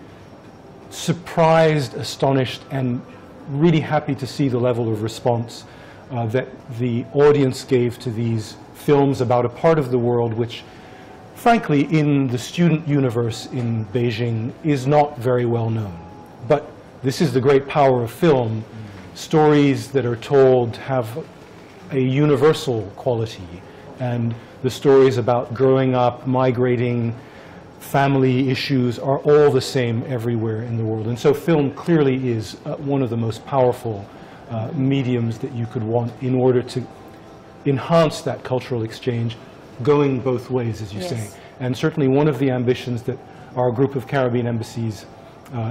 surprised, astonished, and really happy to see the level of response that the audience gave to these films about a part of the world which, frankly, in the student universe in Beijing is not very well known. But this is the great power of film. Stories that are told have a universal quality, and the stories about growing up, migrating, family issues are all the same everywhere in the world. And so film clearly is one of the most powerful mediums that you could want in order to enhance that cultural exchange, going both ways, as you say. And certainly one of the ambitions that our group of Caribbean embassies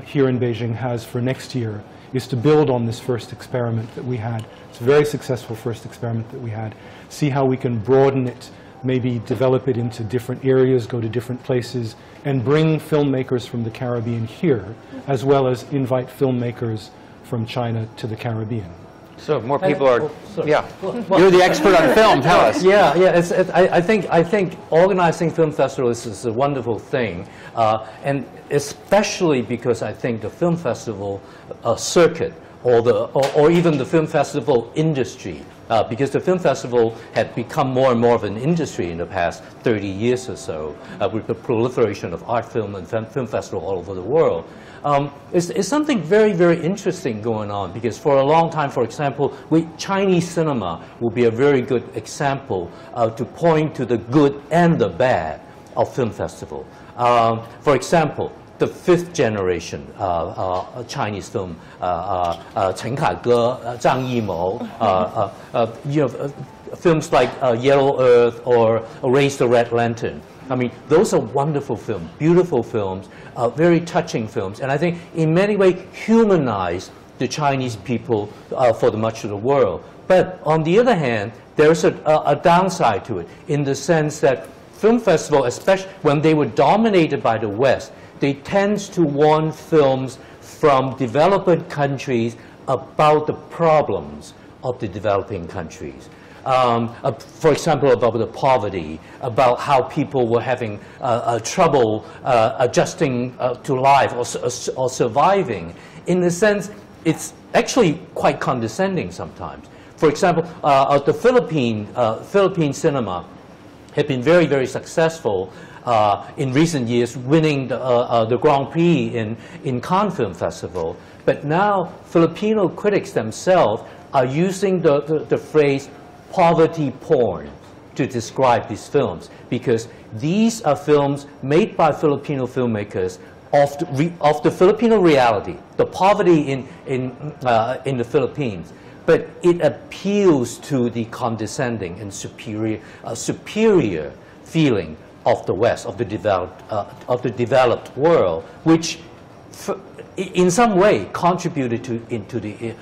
here in Beijing has for next year is to build on this first experiment that we had. It's a very successful first experiment that we had. See how we can broaden it, maybe develop it into different areas, go to different places, and bring filmmakers from the Caribbean here, as well as invite filmmakers from China to the Caribbean. So more people are, sorry. yeah. You're the expert on film, tell us. Yeah, I think organizing film festivals is a wonderful thing, and especially because I think the film festival circuit or even the film festival industry, because the film festival had become more and more of an industry in the past 30 years or so, with the proliferation of art film and film festival all over the world. It's something very, very interesting going on, because for a long time, for example, Chinese cinema will be a very good example to point to the good and the bad of film festival. For example, the fifth generation Chinese film, Chen Kaige, Zhang Yimou, films like Yellow Earth or Raise the Red Lantern. I mean, those are wonderful films, beautiful films, very touching films, and I think in many ways humanize the Chinese people for the much of the world. But on the other hand, there's a downside to it, in the sense that film festival, especially when they were dominated by the West, they tend to want films from developed countries about the problems of the developing countries. For example, about the poverty, about how people were having trouble adjusting to life or surviving. In a sense, it's actually quite condescending sometimes. For example, the Philippine cinema had been very, very successful in recent years, winning the Grand Prix in Cannes Film Festival. But now Filipino critics themselves are using the phrase poverty porn to describe these films, because these are films made by Filipino filmmakers of the Filipino reality, the poverty in the Philippines. But it appeals to the condescending and superior feeling of the West, of the developed world, which in some way contributed into the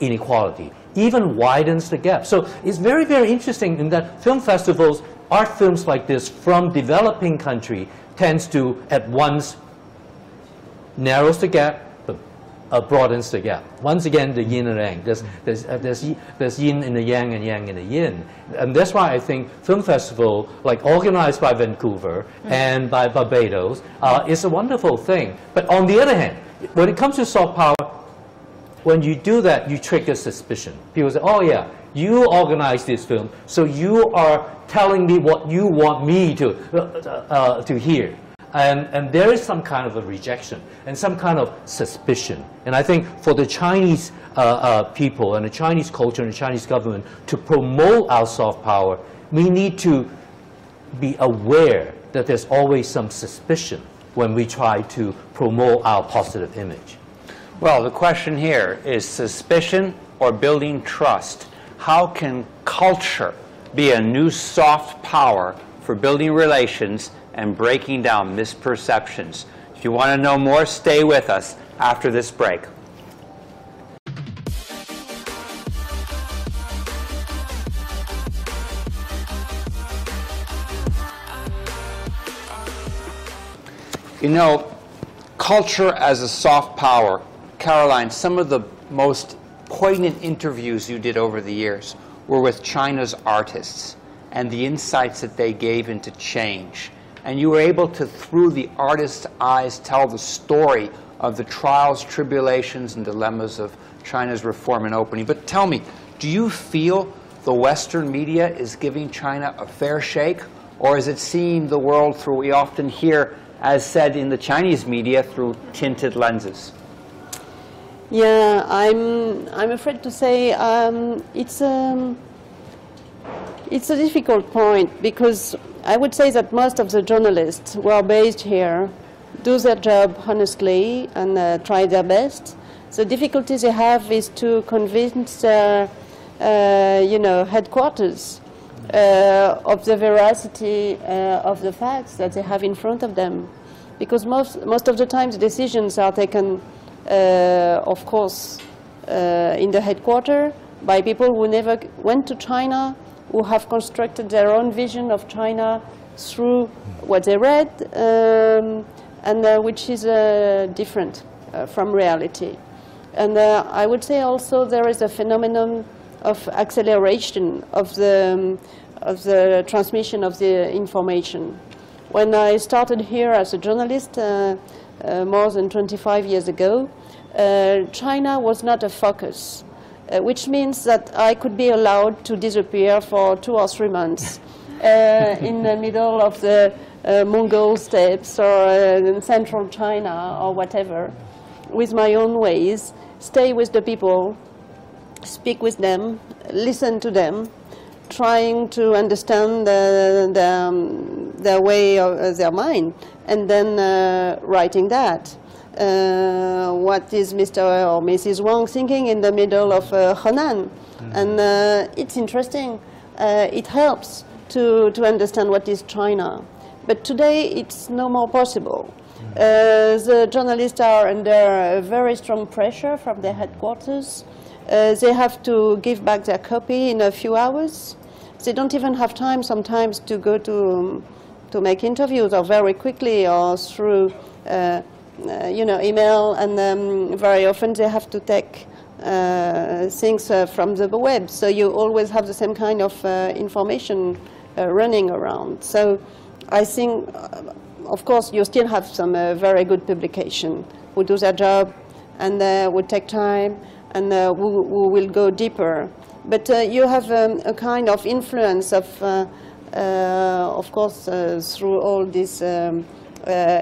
inequality, even widens the gap. So it's very, very interesting in that film festivals, art films like this from developing country tends to at once narrows the gap, but broadens the gap. Once again, the yin and yang. There's yin in the yang and yang in the yin. And that's why I think film festival, like organized by Vancouver and by Barbados, is a wonderful thing. But on the other hand, when it comes to soft power, when you do that, you trigger suspicion. People say, oh yeah, you organize this film, so you are telling me what you want me to hear. And there is some kind of a rejection and some kind of suspicion. And I think for the Chinese people and the Chinese culture and the Chinese government to promote our soft power, we need to be aware that there's always some suspicion when we try to promote our positive image. Well, the question here is suspicion or building trust. How can culture be a new soft power for building relations and breaking down misperceptions? If you want to know more, stay with us after this break. You know, culture as a soft power. Caroline, some of the most poignant interviews you did over the years were with China's artists and the insights that they gave into change. And you were able to, through the artist's eyes, tell the story of the trials, tribulations, and dilemmas of China's reform and opening. But tell me, do you feel the Western media is giving China a fair shake? Or is it seeing the world through, we often hear, as said in the Chinese media, through tinted lenses? Yeah, I'm afraid to say it's a difficult point, because I would say that most of the journalists who are based here do their job honestly and try their best. The difficulty they have is to convince their headquarters of the veracity of the facts that they have in front of them, because most of the time the decisions are taken, of course, in the headquarters by people who never went to China, who have constructed their own vision of China through what they read, and which is different from reality. And I would say also there is a phenomenon of acceleration of the transmission of the information. When I started here as a journalist more than 25 years ago, China was not a focus, which means that I could be allowed to disappear for 2 or 3 months in the middle of the Mongol steppes or in central China or whatever, with my own ways, stay with the people, speak with them, listen to them, trying to understand their way of their mind, and then writing that. What is Mr. or Mrs. Wang thinking in the middle of Henan? And it's interesting. It helps to understand what is China. But today it's no more possible. The journalists are under very strong pressure from their headquarters. They have to give back their copy in a few hours. They don't even have time sometimes to go to make interviews, or very quickly, or through email, and very often they have to take things from the web. So you always have the same kind of information running around. So I think, of course, you still have some very good publication who do their job and would take time and who will go deeper. But you have a kind of influence of course, through all this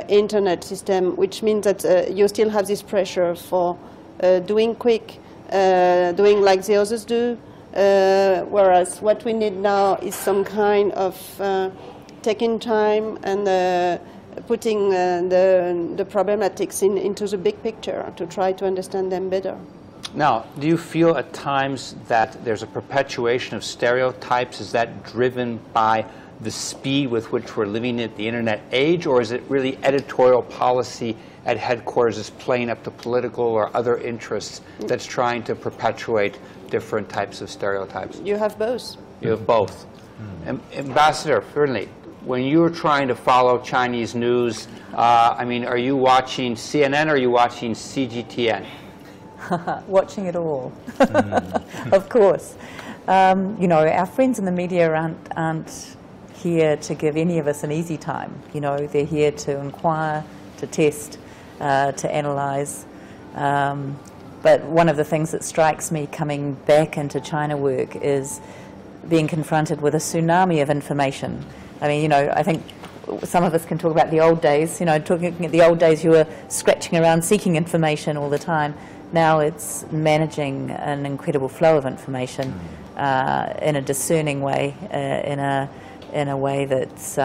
internet system, which means that you still have this pressure for doing quick, doing like the others do, whereas what we need now is some kind of taking time and putting the problematics into the big picture to try to understand them better. Now, do you feel at times that there's a perpetuation of stereotypes? Is that driven by the speed with which we're living in the internet age, or is it really editorial policy at headquarters is playing up to political or other interests that's trying to perpetuate different types of stereotypes? You have both. You have both. Ambassador Fuyle, when you're trying to follow Chinese news, I mean, are you watching CNN or are you watching CGTN? Watching it all, of course. Our friends in the media aren't here to give any of us an easy time. They're here to inquire, to test, to analyse. But one of the things that strikes me coming back into China work is being confronted with a tsunami of information. I mean, I think some of us can talk about the old days. Talking at the old days, you were scratching around seeking information all the time. Now it's managing an incredible flow of information in a discerning way, in a way that's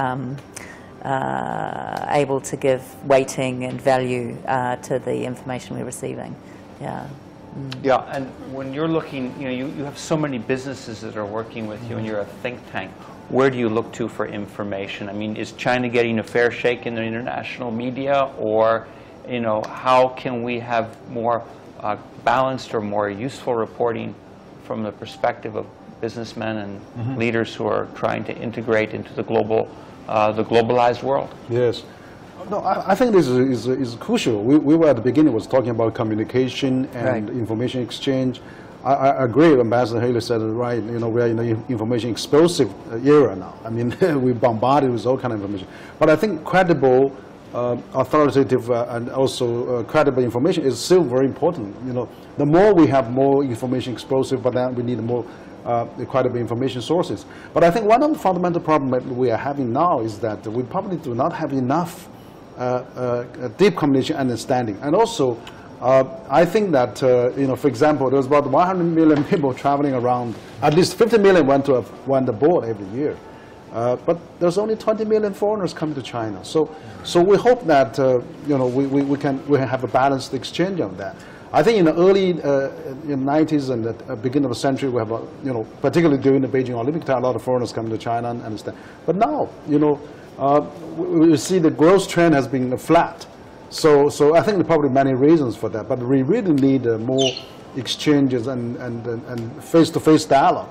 able to give weighting and value to the information we're receiving. Yeah. Yeah, and when you're looking, you have so many businesses that are working with you, and you're a think tank. Where do you look to for information? I mean, is China getting a fair shake in the international media, or how can we have more balanced or more useful reporting from the perspective of businessmen and leaders who are trying to integrate into the globalized world? Yes. No, I think this is crucial. We were at the beginning was talking about communication and information exchange. I agree. Ambassador Haley said it right. We are in the information explosive era now. I mean, we're bombarded with all kind of information. But I think credible, authoritative, and also credible information is still very important. The more we have more information explosive, but then we need more credible information sources. But I think one of the fundamental problems that we are having now is that we probably do not have enough deep communication understanding. And also, I think that, for example, there's about 100 million people traveling around. At least 50 million went abroad every year. But there's only 20 million foreigners coming to China. So we hope that we can have a balanced exchange on that. I think in the early in 90s and the beginning of the century, we have particularly during the Beijing Olympic time, a lot of foreigners coming to China and understand. But now, we see the growth trend has been flat. So I think there are probably many reasons for that. But we really need more exchanges and face-to-face dialogue.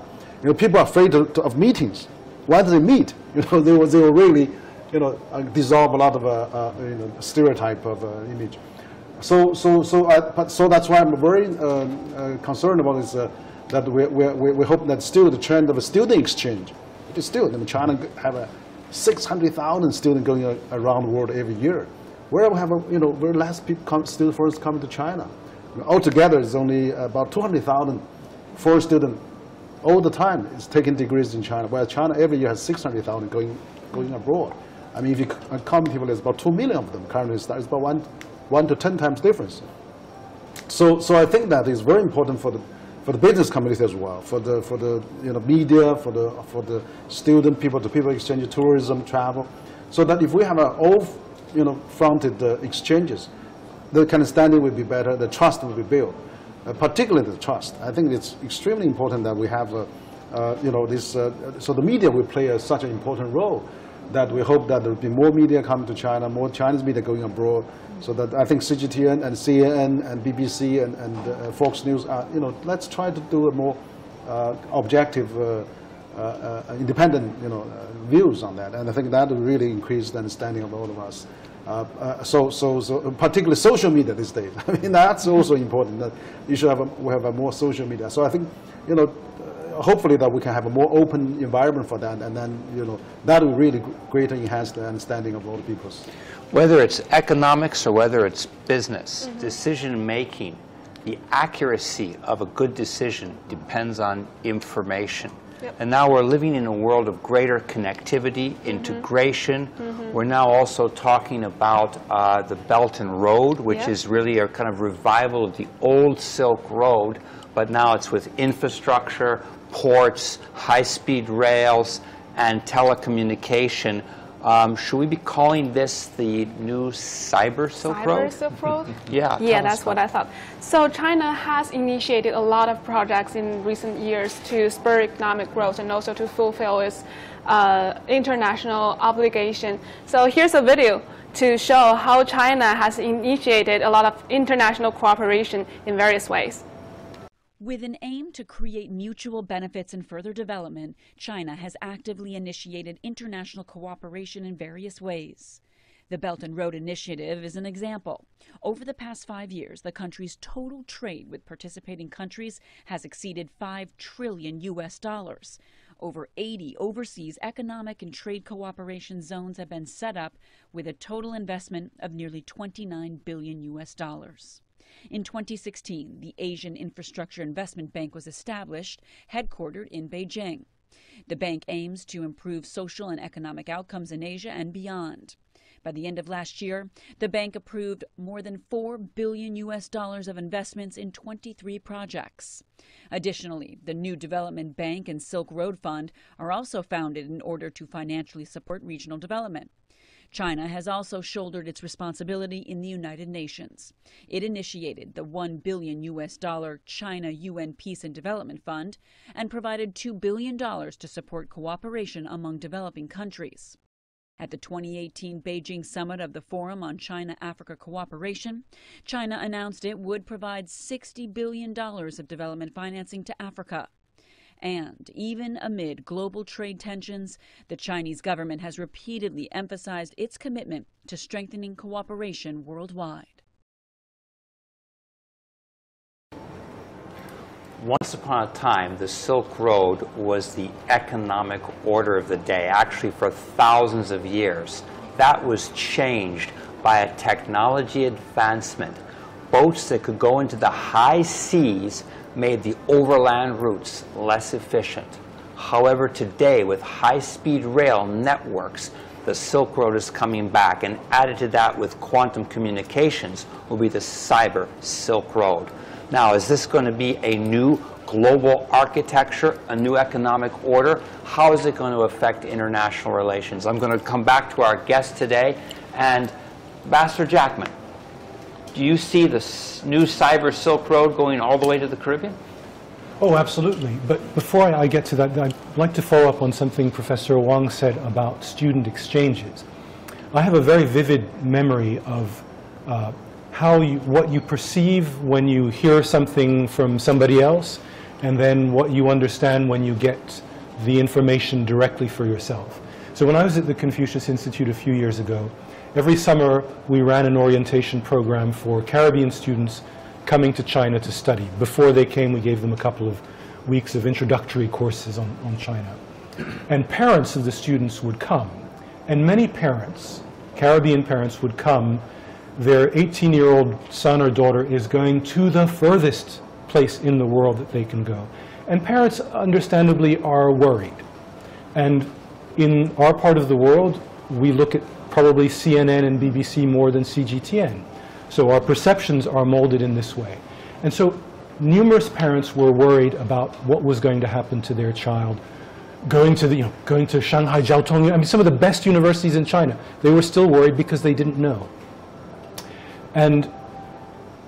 People are afraid of meetings. Why do they meet? They will really, dissolve a lot of stereotype of image. So that's why I'm very concerned about this. That we hope that still the trend of a student exchange. It's still, China have 600,000 students going around the world every year. Where we have very less people still foreigners coming to China. Altogether, it's only about 200,000 foreign students all the time is taking degrees in China. Whereas China every year has 600,000 going abroad. I mean, if you count people, there's about 2 million of them currently. It's about 1 to 10 times difference. So I think that is very important for the business community as well, for the media, for the student, people-to-people exchange, tourism, travel, so that if we have all fronted exchanges, the kind of standing will be better, the trust will be built, particularly the trust. I think it's extremely important that we have this. So the media will play such an important role that we hope that there will be more media coming to China, more Chinese media going abroad. So that I think CGTN and CNN and BBC and Fox News are, let's try to do a more objective, independent, views on that. And I think that will really increase the understanding of all of us. So particularly social media these days. I mean, that's also important. That you should we have a more social media. So I think, hopefully that we can have a more open environment for that, and then that will really greatly enhance the understanding of all the peoples. Whether it's economics or whether it's business, decision making, the accuracy of a good decision depends on information. Yep. And now we're living in a world of greater connectivity, integration. We're now also talking about the Belt and Road, which is really a kind of revival of the old Silk Road, but now it's with infrastructure, ports, high-speed rails, and telecommunication. Should we be calling this the new Cyber Silk Road? Cyber Silk Road? Yeah. Yeah, that's what I thought. So China has initiated a lot of projects in recent years to spur economic growth and also to fulfill its international obligation. So here's a video to show how China has initiated a lot of international cooperation in various ways. With an aim to create mutual benefits and further development, China has actively initiated international cooperation in various ways. The Belt and Road Initiative is an example. Over the past 5 years, the country's total trade with participating countries has exceeded $5 trillion. Over 80 overseas economic and trade cooperation zones have been set up with a total investment of nearly $29 billion. In 2016, the Asian Infrastructure Investment Bank was established, headquartered in Beijing. The bank aims to improve social and economic outcomes in Asia and beyond. By the end of last year, the bank approved more than $4 billion of investments in 23 projects. Additionally, the New Development Bank and Silk Road Fund are also founded in order to financially support regional development. China has also shouldered its responsibility in the United Nations. It initiated the $1 billion China UN Peace and Development Fund and provided $2 billion to support cooperation among developing countries. At the 2018 Beijing Summit of the Forum on China-Africa Cooperation, China announced it would provide $60 billion of development financing to Africa. And even amid global trade tensions, the Chinese government has repeatedly emphasized its commitment to strengthening cooperation worldwide. Once upon a time, the Silk Road was the economic order of the day, actually for thousands of years. That was changed by a technology advancement. Boats that could go into the high seas made the overland routes less efficient. However, today, with high-speed rail networks, the Silk Road is coming back, and added to that with quantum communications will be the Cyber Silk Road. Now, is this going to be a new global architecture, a new economic order? How is it going to affect international relations? I'm going to come back to our guest today, and Ambassador Jackman, do you see the new Cyber Silk Road going all the way to the Caribbean? Oh, absolutely. But before I get to that, I'd like to follow up on something Professor Wang said about student exchanges. I have a very vivid memory of what you perceive when you hear something from somebody else, and then what you understand when you get the information directly for yourself. So when I was at the Confucius Institute a few years ago, every summer we ran an orientation program for Caribbean students coming to China to study. Before they came, we gave them a couple of weeks of introductory courses on China. And parents of the students would come. And many parents, Caribbean parents, would come. Their 18-year-old son or daughter is going to the furthest place in the world that they can go. And parents, understandably, are worried. And in our part of the world, we look at probably CNN and BBC more than CGTN. So our perceptions are molded in this way. And so numerous parents were worried about what was going to happen to their child going to Shanghai Jiao Tong, I mean, some of the best universities in China. They were still worried because they didn't know. And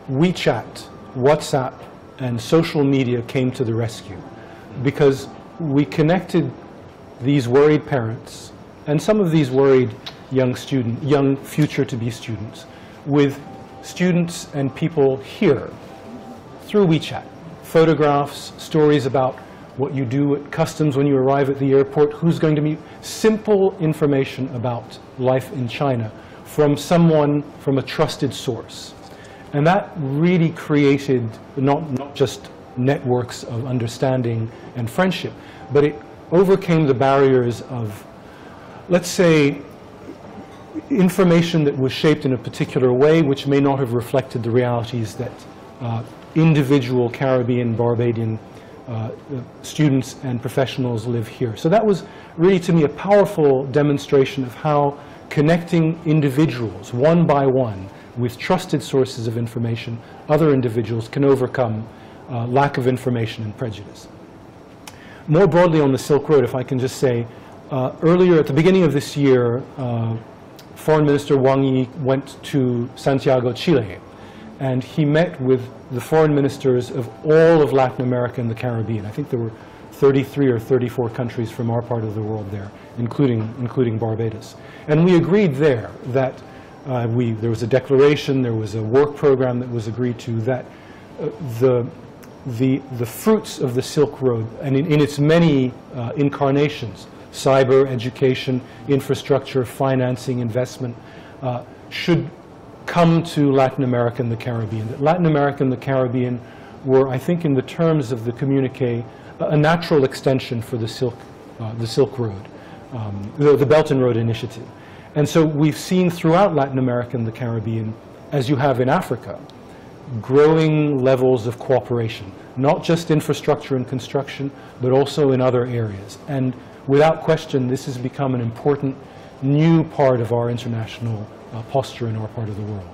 WeChat, WhatsApp, and social media came to the rescue because we connected these worried parents and some of these worried young future-to-be students with students and people here through WeChat. Photographs, stories about what you do at customs when you arrive at the airport, who's going to meet, simple information about life in China from someone, from a trusted source. And that really created not just networks of understanding and friendship, but it overcame the barriers of, let's say, information that was shaped in a particular way which may not have reflected the realities that individual Caribbean, Barbadian students and professionals live here. So that was really, to me, a powerful demonstration of how connecting individuals one by one with trusted sources of information, other individuals can overcome lack of information and prejudice. More broadly on the Silk Road, if I can just say, earlier at the beginning of this year, Foreign Minister Wang Yi went to Santiago, Chile, and he met with the foreign ministers of all of Latin America and the Caribbean. I think there were 33 or 34 countries from our part of the world there, including Barbados. And we agreed there that there was a declaration, there was a work program that was agreed to, that the fruits of the Silk Road, and in its many incarnations, cyber, education, infrastructure, financing, investment, should come to Latin America and the Caribbean. That Latin America and the Caribbean were, I think in the terms of the communique, a natural extension for the Silk Road, the Belt and Road Initiative. And so we've seen throughout Latin America and the Caribbean, as you have in Africa, growing levels of cooperation, not just infrastructure and construction, but also in other areas. And without question, this has become an important new part of our international posture in our part of the world.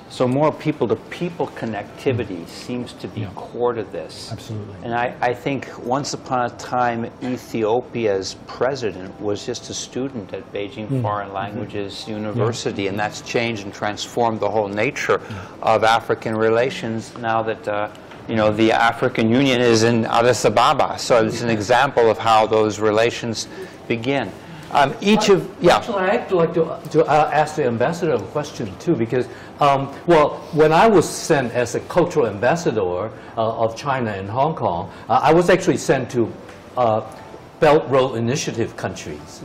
So more people-to-people connectivity seems to be core to this. Absolutely. And I think once upon a time, Ethiopia's president was just a student at Beijing Foreign Languages University, and that's changed and transformed the whole nature of African relations now that the African Union is in Addis Ababa. So it's an example of how those relations begin. Actually, I'd like to ask the ambassador a question too, because, well, when I was sent as a cultural ambassador of China in Hong Kong, I was actually sent to Belt Road Initiative countries,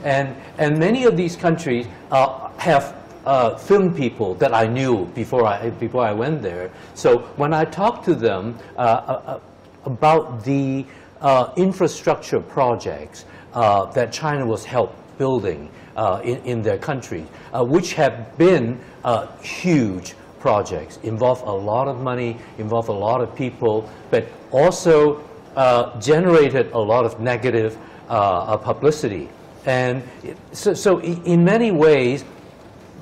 and many of these countries have film people that I knew before I went there. So when I talked to them about the infrastructure projects that China was helped building in their country, which have been huge projects, involve a lot of money, involve a lot of people, but also generated a lot of negative publicity. And so in many ways,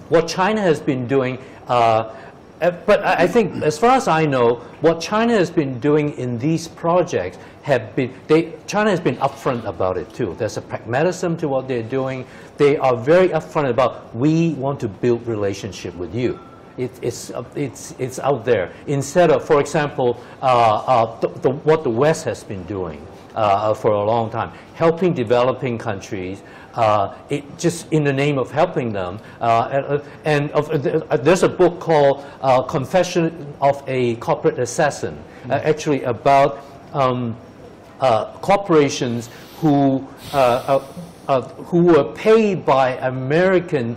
what China has been doing, but I think, as far as I know, what China has been doing in these projects China has been upfront about it too. There's a pragmatism to what they're doing. They are very upfront about, we want to build relationship with you. It's out there. Instead of, for example, what the West has been doing for a long time, helping developing countries, just in the name of helping them. There's a book called Confession of a Corporate Assassin, actually about corporations who who were paid by American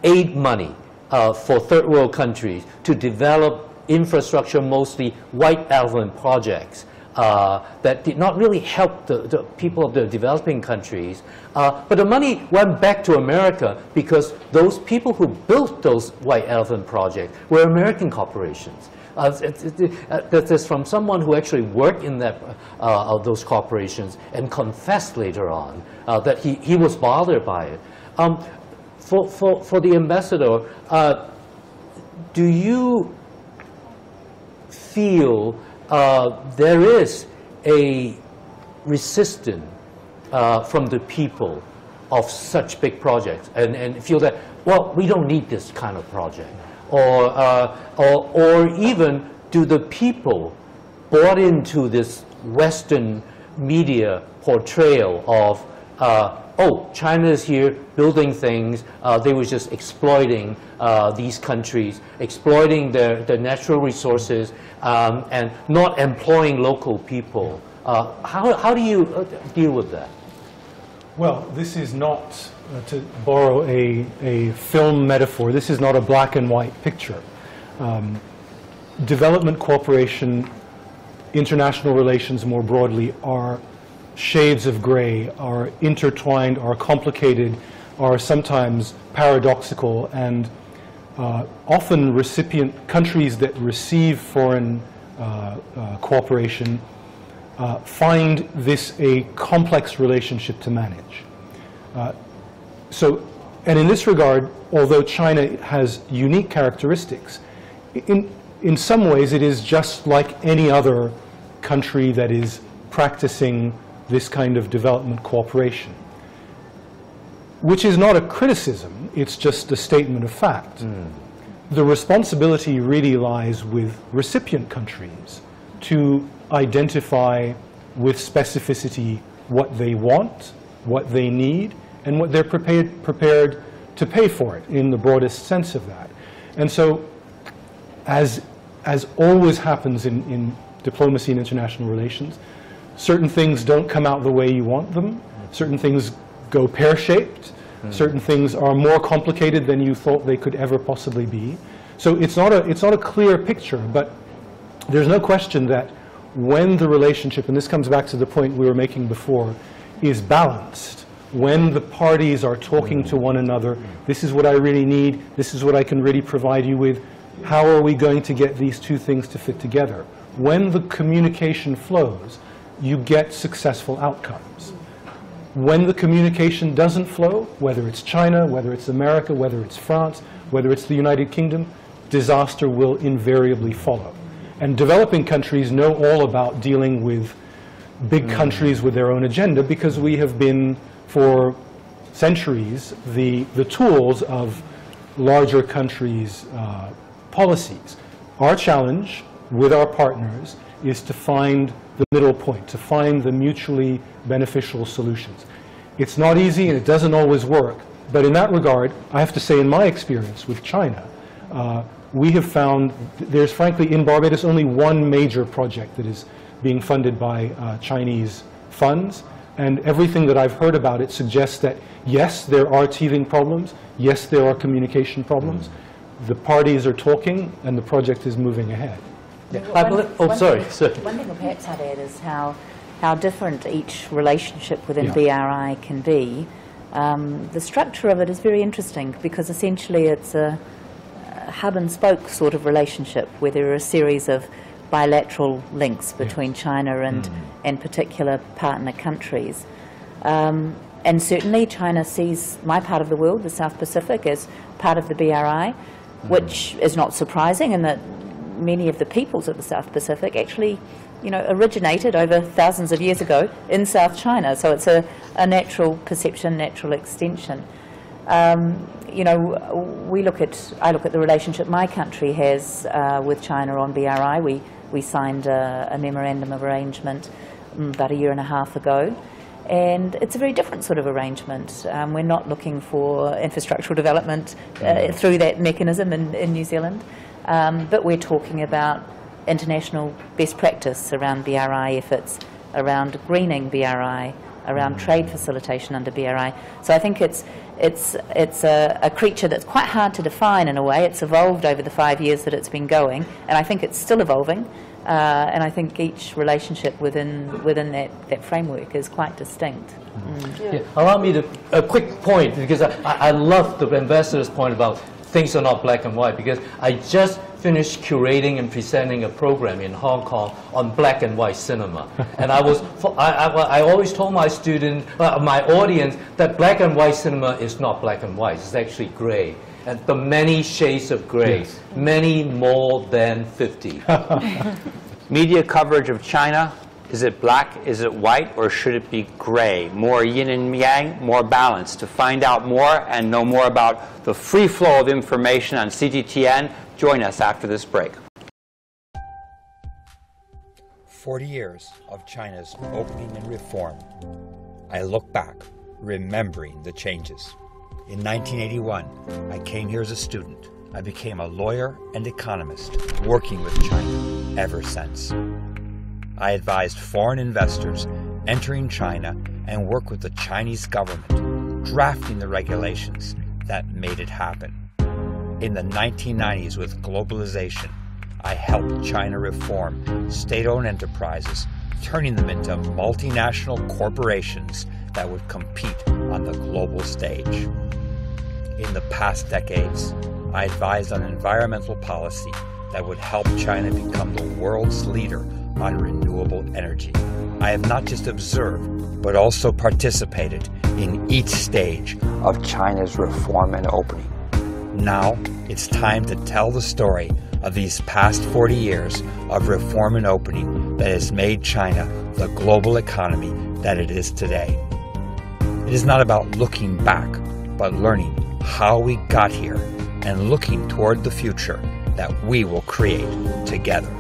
aid money for third world countries to develop infrastructure, mostly white elephant projects that did not really help the people of the developing countries. But the money went back to America because those people who built those white elephant projects were American corporations. That's from someone who actually worked in those corporations and confessed later on that he was bothered by it. For the ambassador, do you feel there is a resistance from the people of such big projects and feel that, well, we don't need this kind of project? Or even do the people bought into this Western media portrayal of, oh, China is here building things, they were just exploiting these countries, exploiting their natural resources, and not employing local people. How do you deal with that? Well, this is not, to borrow a film metaphor, this is not a black and white picture. Development cooperation, international relations more broadly, are shades of gray, are intertwined, are complicated, are sometimes paradoxical, and often countries that receive foreign cooperation find this a complex relationship to manage. And in this regard, although China has unique characteristics, in some ways it is just like any other country that is practicing this kind of development cooperation, which is not a criticism, it's just a statement of fact. The responsibility really lies with recipient countries to identify with specificity what they want, what they need, and what they're prepared to pay for it in the broadest sense of that. And so, as always happens in diplomacy and international relations, certain things don't come out the way you want them, certain things go pear-shaped, certain things are more complicated than you thought they could ever possibly be. So it's not a clear picture, but there's no question that when the relationship, and this comes back to the point we were making before, is balanced, when the parties are talking to one another, this is what I really need, this is what I can really provide you with, how are we going to get these two things to fit together? When the communication flows, you get successful outcomes. When the communication doesn't flow, whether it's China, whether it's America, whether it's France, whether it's the United Kingdom, disaster will invariably follow. And developing countries know all about dealing with big countries with their own agenda because we have been, for centuries, the tools of larger countries' policies. Our challenge with our partners is to find the middle point, to find the mutually beneficial solutions. It's not easy and it doesn't always work, but in that regard, I have to say in my experience with China, we have found there's frankly in Barbados only one major project that is being funded by Chinese funds, and everything that I've heard about it suggests that yes, there are teething problems, yes, there are communication problems, the parties are talking and the project is moving ahead. One thing perhaps I'd add is how different each relationship within BRI can be. The structure of it is very interesting because essentially it's a hub and spoke sort of relationship where there are a series of bilateral links between China and particular partner countries. And certainly China sees my part of the world, the South Pacific, as part of the BRI, which is not surprising in that many of the peoples of the South Pacific actually, originated over thousands of years ago in South China. So it's a natural perception, natural extension. I look at the relationship my country has with China on BRI. We signed a memorandum of arrangement about a year and a half ago. And it's a very different sort of arrangement. We're not looking for infrastructural development through that mechanism in New Zealand, but we're talking about international best practice around BRI efforts, around greening BRI, around trade facilitation under BRI. So I think it's a creature that's quite hard to define in a way. It's evolved over the 5 years that it's been going, and I think it's still evolving. And I think each relationship within that framework is quite distinct. Yeah. Allow me to a quick point, because I love the ambassador's point about things are not black and white, because I just finished curating and presenting a program in Hong Kong on black and white cinema. And I always told my student, my audience, that black and white cinema is not black and white, it's actually gray. And the many shades of gray, yes. Many more than 50. Media coverage of China, is it black, is it white, or should it be gray? More yin and yang, more balance. To find out more and know more about the free flow of information on CGTN, join us after this break. 40 years of China's opening and reform. I look back, remembering the changes. In 1981, I came here as a student. I became a lawyer and economist, working with China ever since. I advised foreign investors entering China and work with the Chinese government, drafting the regulations that made it happen. In the 1990s with globalization, I helped China reform state-owned enterprises, turning them into multinational corporations that would compete on the global stage. In the past decades, I advised on environmental policy that would help China become the world's leader on renewable energy. I have not just observed, but also participated in each stage of China's reform and opening. Now, it's time to tell the story of these past 40 years of reform and opening that has made China the global economy that it is today. It is not about looking back, but learning how we got here and looking toward the future that we will create together.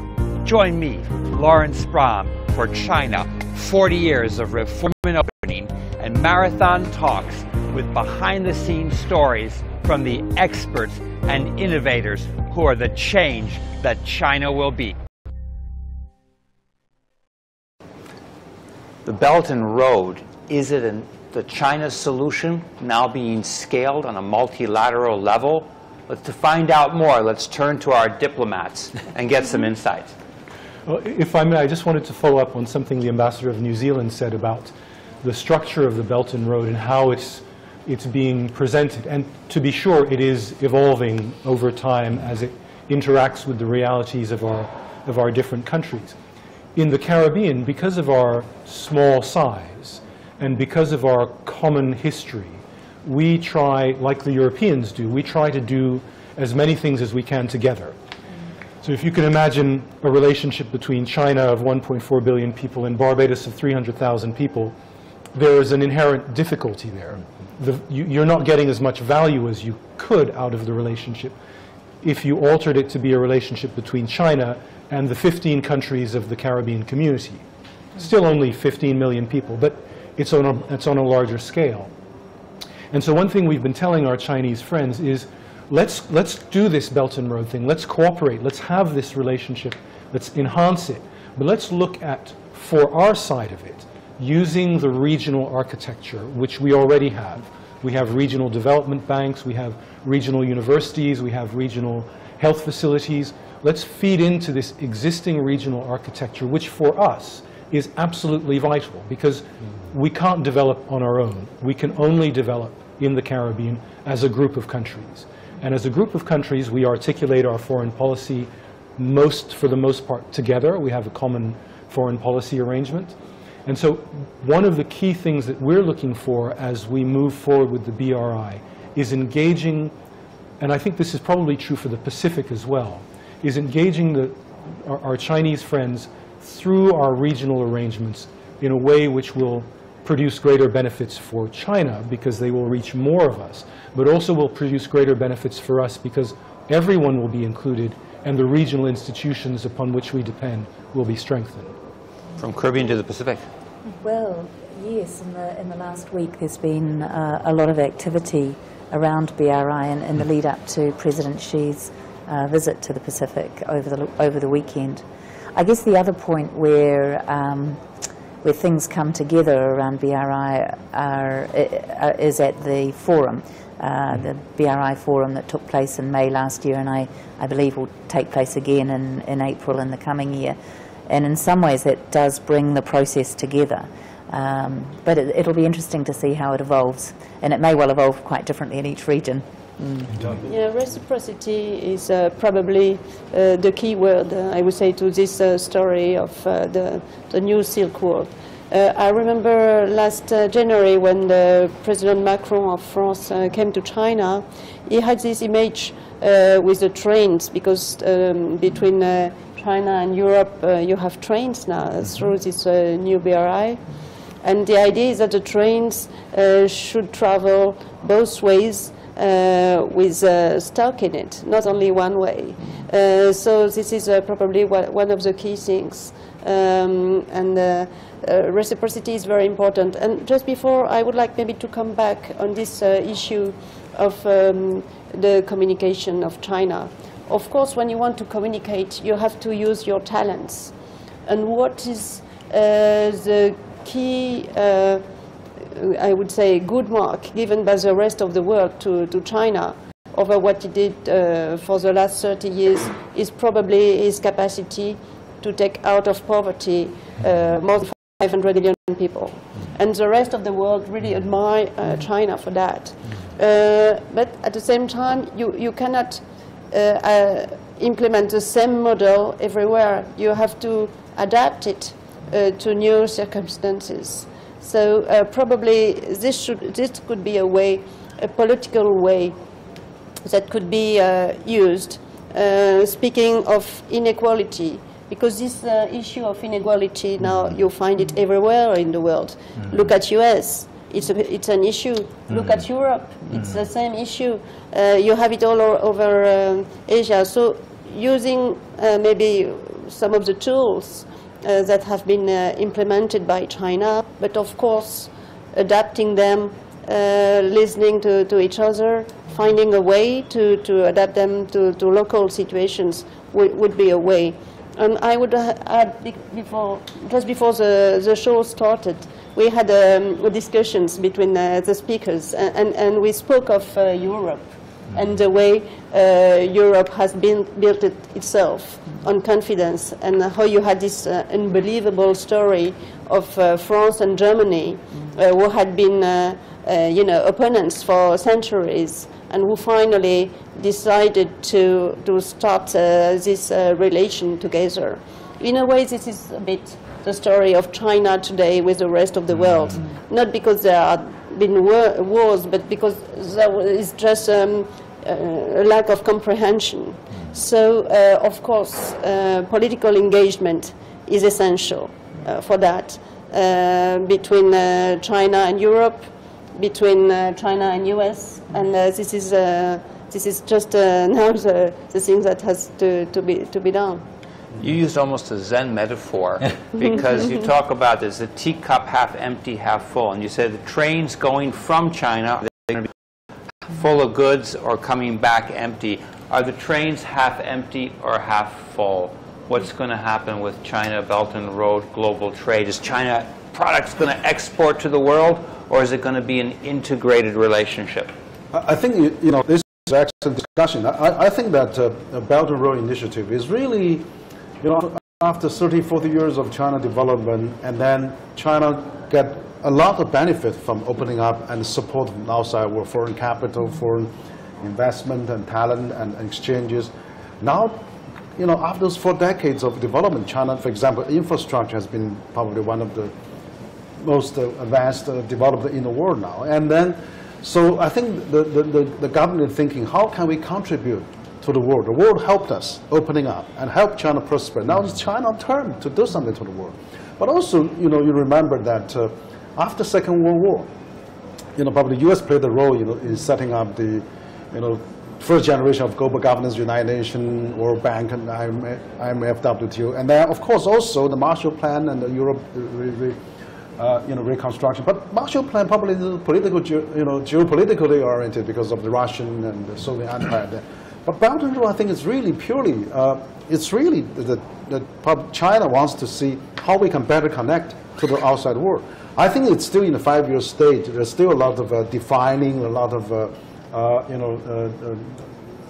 Join me, Laurence Brahm, for China, 40 years of reform and opening and marathon talks with behind-the-scenes stories from the experts and innovators who are the change that China will be. The Belt and Road, is it the China solution now being scaled on a multilateral level? To find out more, let's turn to our diplomats and get some insights. Well, if I may, I just wanted to follow up on something the ambassador of New Zealand said about the structure of the Belt and Road and how it's being presented. And to be sure, it is evolving over time as it interacts with the realities of our different countries. In the Caribbean, because of our small size and because of our common history, we try, like the Europeans do, we try to do as many things as we can together. So if you can imagine a relationship between China of 1.4 billion people and Barbados of 300,000 people, there is an inherent difficulty there. You're not getting as much value as you could out of the relationship if you altered it to be a relationship between China and the 15 countries of the Caribbean community. Still only 15 million people, but it's on a larger scale. And so one thing we've been telling our Chinese friends is, let's do this Belt and Road thing. Let's cooperate. Let's have this relationship. Let's enhance it. But let's look at, for our side of it, using the regional architecture, which we already have. We have regional development banks. We have regional universities. We have regional health facilities. Let's feed into this existing regional architecture, which for us is absolutely vital, because we can't develop on our own. We can only develop in the Caribbean as a group of countries. And as a group of countries, we articulate our foreign policy for the most part together. We have a common foreign policy arrangement. And so one of the key things that we're looking for as we move forward with the BRI is engaging, and I think this is probably true for the Pacific as well, is engaging our Chinese friends through our regional arrangements in a way which will produce greater benefits for China because they will reach more of us, but also will produce greater benefits for us because everyone will be included and the regional institutions upon which we depend will be strengthened. From Caribbean to the Pacific. Well, yes, in the last week there's been a lot of activity around BRI and in the lead up to President Xi's visit to the Pacific over the weekend. I guess the other point where where things come together around BRI is at the forum, the BRI forum that took place in May last year, and I believe will take place again in April in the coming year. And in some ways that does bring the process together. But it'll be interesting to see how it evolves, and it may well evolve quite differently in each region. Yeah, reciprocity is probably the key word, I would say, to this story of the new Silk Road. I remember last January when President Macron of France came to China, he had this image with the trains, because between China and Europe you have trains now through this new BRI. And the idea is that the trains should travel both ways with stock in it, not only one way. So this is probably one of the key things. Reciprocity is very important. And just before, I would like maybe to come back on this issue of the communication of China. Of course, when you want to communicate, you have to use your talents. And what is the key, I would say, good mark given by the rest of the world to China over what he did for the last 30 years is probably his capacity to take out of poverty more than 500 million people. And the rest of the world really admire China for that. But at the same time, you cannot implement the same model everywhere. You have to adapt it to new circumstances. So probably this could be a way, a political way that could be used. Speaking of inequality, because this issue of inequality now you find it everywhere in the world. Look at US, it's an issue. Look at Europe, it's the same issue. You have it all over Asia. So using maybe some of the tools that have been implemented by China, but of course adapting them, listening to each other, finding a way to adapt them to local situations would be a way. And I would add, just before the show started, we had discussions between the speakers, and we spoke of Europe and the way Europe has built itself on confidence, and how you had this unbelievable story of France and Germany, who had been opponents for centuries, and who finally decided to start this relation together. In a way, this is a bit the story of China today with the rest of the world. Not because there have been wars, but because there is just a lack of comprehension. So, of course, political engagement is essential for that, between China and Europe, between China and US, and this is just now the thing that has to be done. You used almost a Zen metaphor because you talk about this, the teacup half empty, half full, and you said the trains going from China, they're going to be full of goods or coming back empty. Are the trains half empty or half full? What's going to happen with China, Belt and Road, global trade? Is China products going to export to the world, or is it going to be an integrated relationship? I think, this is an excellent discussion. I think that the Belt and Road Initiative is really, after 30, 40 years of China development, and then China get a lot of benefit from opening up and support from outside world, foreign capital, foreign investment and talent and exchanges. Now, after those 4 decades of development, China, for example, infrastructure has been probably one of the most advanced developed in the world now. And then, so I think the government is thinking, how can we contribute to the world? The world helped us opening up and helped China prosper. Now it's China's turn to do something to the world. But also, you remember that after Second World War, probably the U.S. played a role, in setting up the, first generation of global governance, United Nations, World Bank, and IMF, WTO, and then, of course, also the Marshall Plan and the Europe reconstruction. But Marshall Plan probably is political, geopolitically oriented because of the Russian and the Soviet Empire there. But Belt and Road, I think, is really purely, it's really that China wants to see how we can better connect to the outside world. I think it's still in the 5-year stage. There's still a lot of defining, a lot of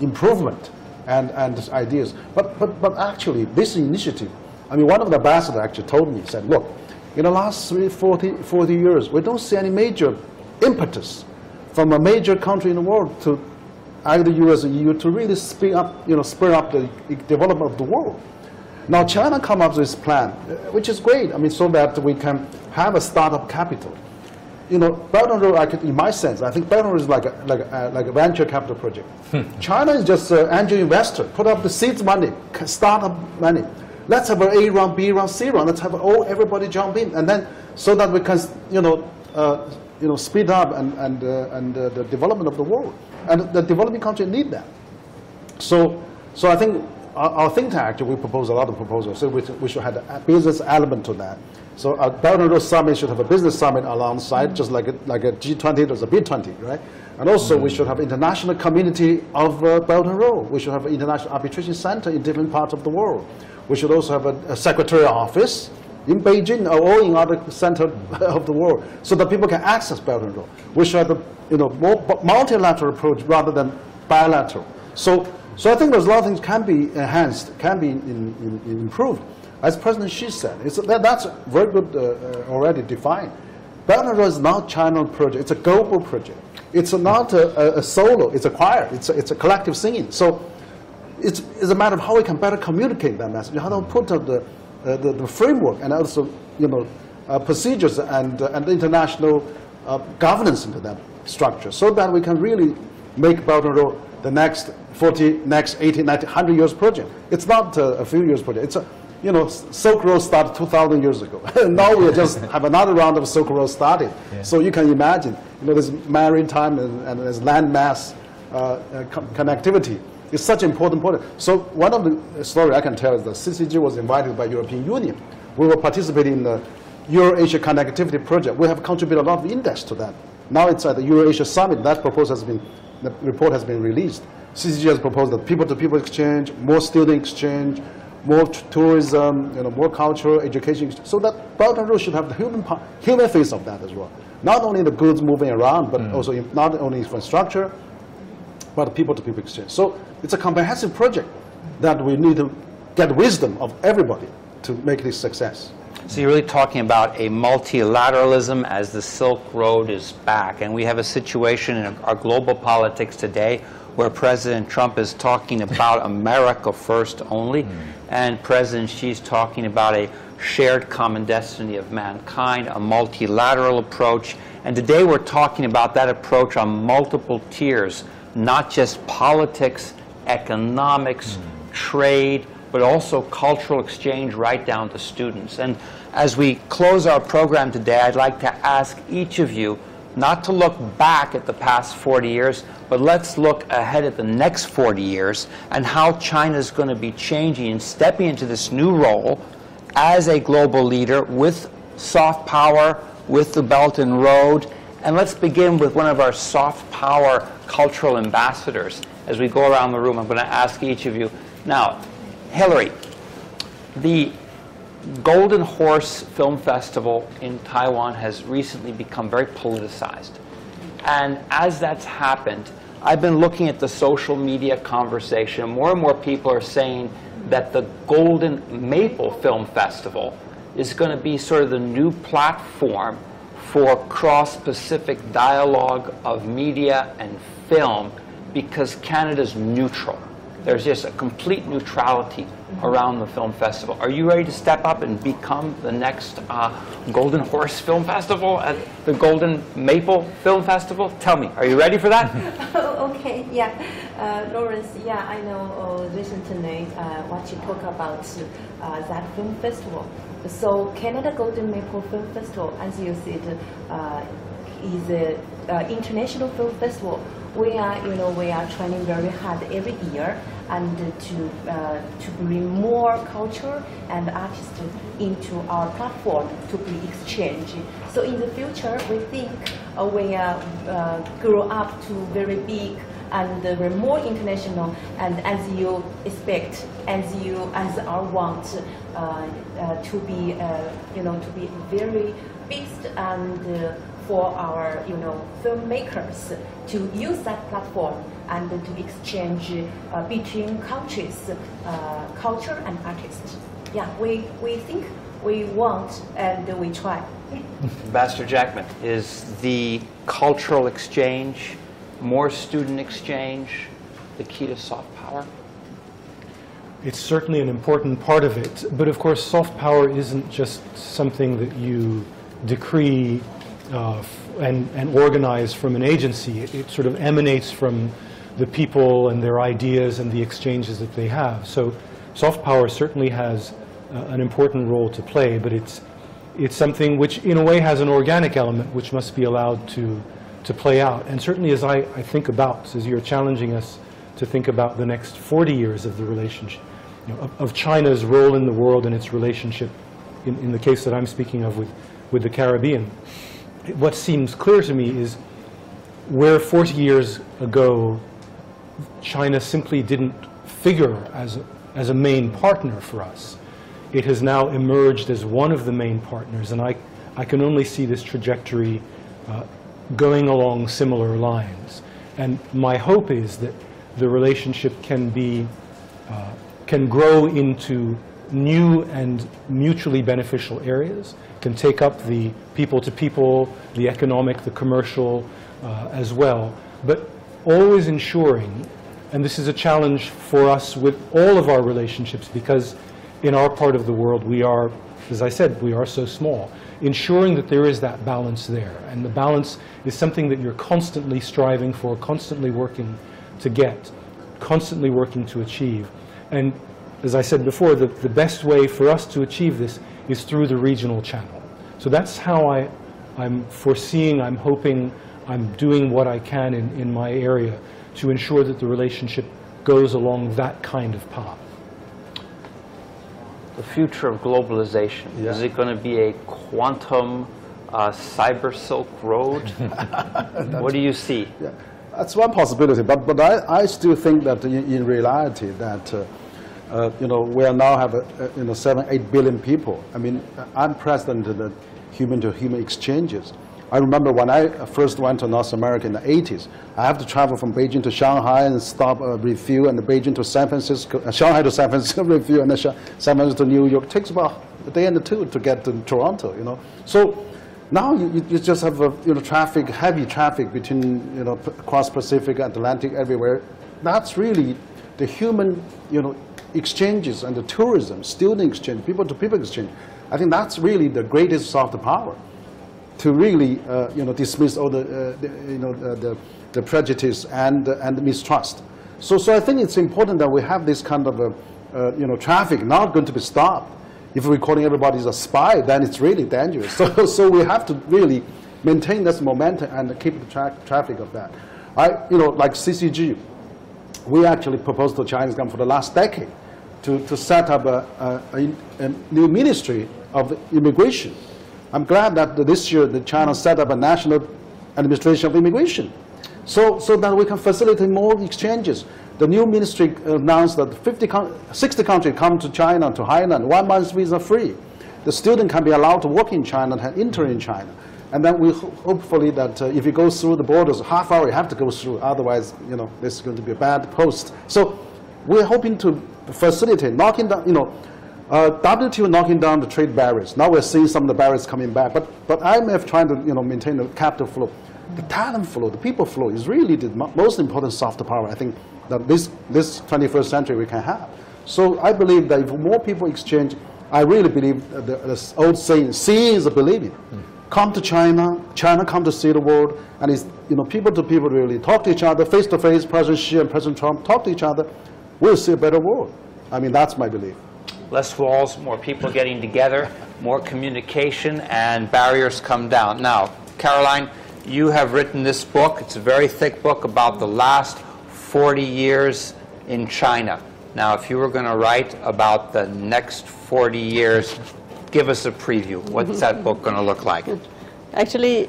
improvement and ideas. But actually, this initiative, I mean, one of the ambassadors actually told me, said, look, in the last 40 years, we don't see any major impetus from a major country in the world to either US or EU to really spur up the development of the world. Now China come up with this plan, which is great. I mean, so that we can have a startup capital. You know, Belt and Road, in my sense, I think Belt and Road is like a venture capital project. China is just an angel investor, put up the seed money, startup money. Let's have an A round, B round, C round. Let's have everybody jump in, and then so that we can, speed up and the development of the world. And the developing countries need that. So I think our think tank actually, we propose a lot of proposals. So we should have a business element to that. So our Belt and Road Summit should have a business summit alongside, just like a G20 does a B20, right? And also we should have international community of Belt and Road. We should have an international arbitration center in different parts of the world. We should also have a secretarial office in Beijing or in other centers of the world, so that people can access Belt and Road. We should have a more multilateral approach rather than bilateral. So I think there's a lot of things can be enhanced, can be improved. As President Xi said, that's very good already defined. Belt and Road is not a China project; it's a global project. It's not a solo; it's a choir. It's a collective singing. So it's a matter of how we can better communicate that message, how to put the framework and also procedures and international governance into that structure, so that we can really make Belt and Road the next 40, next 80, 90, 100 years project. It's not a few years project. It's Silk Road started 2,000 years ago. Now we just have another round of Silk Road started. Yeah. So you can imagine, there's maritime and there's land mass connectivity. It's such an important point. So one of the stories I can tell is that CCG was invited by European Union. We were participating in the Euro-Asia Connectivity Project. We have contributed a lot of index to that. Now it's at the Euro-Asia Summit. That proposal the report has been released. CCG has proposed that people-to-people exchange, more student exchange, more tourism, more cultural education, so that Belt and Road should have the human face of that as well. Not only the goods moving around, but also not only infrastructure, but people-to-people exchange. So it's a comprehensive project that we need to get wisdom of everybody to make this success. So you're really talking about a multilateralism as the Silk Road is back. And we have a situation in our global politics today where President Trump is talking about America first only, and President Xi's talking about a shared common destiny of mankind, a multilateral approach. And today we're talking about that approach on multiple tiers, not just politics, economics, trade, but also cultural exchange right down to students. And as we close our program today, I'd like to ask each of you not to look back at the past 40 years, but let's look ahead at the next 40 years and how China is going to be changing and stepping into this new role as a global leader with soft power, with the Belt and Road. And let's begin with one of our soft power cultural ambassadors. As we go around the room, I'm going to ask each of you. Now, Hillary, the Golden Horse Film Festival in Taiwan has recently become very politicized. And as that's happened, I've been looking at the social media conversation. More and more people are saying that the Golden Maple Film Festival is going to be sort of the new platform for cross-Pacific dialogue of media and film, because Canada's neutral. There's just a complete neutrality around the film festival. Are you ready to step up and become the next Golden Horse Film Festival at the Golden Maple Film Festival? Tell me, are you ready for that? Okay, yeah. Laurence, yeah, I know recently what you talk about that film festival. So Canada Golden Maple Film Festival, as you said, is an international film festival. We are trying very hard every year and to bring more culture and artists into our platform to be exchanged. So in the future, we think we grow up to very big and we're more international, and as you expect, as our want to be to be very fixed, and for our filmmakers to use that platform and to exchange between countries, culture and artists. Yeah, we think, we want, and we try. Ambassador Jackman, is the cultural exchange, more student exchange, the key to soft power? It's certainly an important part of it, but of course soft power isn't just something that you decree and organize from an agency. It sort of emanates from the people and their ideas and the exchanges that they have. So soft power certainly has an important role to play, but it's something which in a way has an organic element which must be allowed to play out. And certainly as I think about, as you're challenging us to think about the next 40 years of the relationship, of China's role in the world and its relationship, in the case that I'm speaking of with the Caribbean, what seems clear to me is where 40 years ago China simply didn't figure as a main partner for us, it has now emerged as one of the main partners, and I can only see this trajectory going along similar lines. And my hope is that the relationship can grow into new and mutually beneficial areas, can take up the people-to-people, the economic, the commercial as well, but always ensuring, and this is a challenge for us with all of our relationships, because in our part of the world we are, as I said, we are so small, ensuring that there is that balance there. And the balance is something that you're constantly striving for, constantly working to get, constantly working to achieve. And as I said before, the best way for us to achieve this is through the regional channel. So that's how I'm foreseeing, I'm hoping, I'm doing what I can in my area to ensure that the relationship goes along that kind of path. The future of globalization, is it going to be a quantum cyber Silk Road? What do you see? Yeah, that's one possibility, but I still think that in reality that we now have 7, 8 billion people. I mean, unprecedented human-to-human exchanges. I remember when I first went to North America in the 80s, I have to travel from Beijing to Shanghai and stop refuel, and Beijing to San Francisco, Shanghai to San Francisco refuel, and then San Francisco to New York. It takes about a day and two to get to Toronto, So now you just have traffic, heavy traffic between across Pacific, Atlantic, everywhere. That's really the human exchanges and the tourism, student exchange, people-to-people exchange. I think that's really the greatest soft power, to really dismiss all the prejudice and the mistrust. So I think it's important that we have this kind of traffic not going to be stopped. If we're calling everybody a spy, then it's really dangerous. So we have to really maintain this momentum and keep the traffic of that. Like CCG, we actually proposed to Chinese government for the last decade to set up a new ministry of immigration. I'm glad that this year China set up a national administration of immigration, so that we can facilitate more exchanges. The new ministry announced that 60 countries come to China, to Hainan, 1 month visa free. The student can be allowed to work in China and enter in China. And then we hopefully that if you go through the borders, half hour you have to go through, otherwise this is going to be a bad post. So we're hoping to facilitate, knocking down, WTO knocking down the trade barriers. Now we're seeing some of the barriers coming back, but IMF trying to maintain the capital flow. The talent flow, the people flow is really the most important soft power, I think, that this 21st century we can have. So I believe that if more people exchange, I really believe the old saying, seeing is believing. Come to China, China come to see the world, and it's people to people really talk to each other, face to face, President Xi and President Trump talk to each other, we'll see a better world. I mean, that's my belief. Less walls, more people getting together, more communication, and barriers come down. Now, Caroline, you have written this book. It's a very thick book about the last 40 years in China. Now, if you were going to write about the next 40 years, give us a preview. What's that book going to look like? Actually,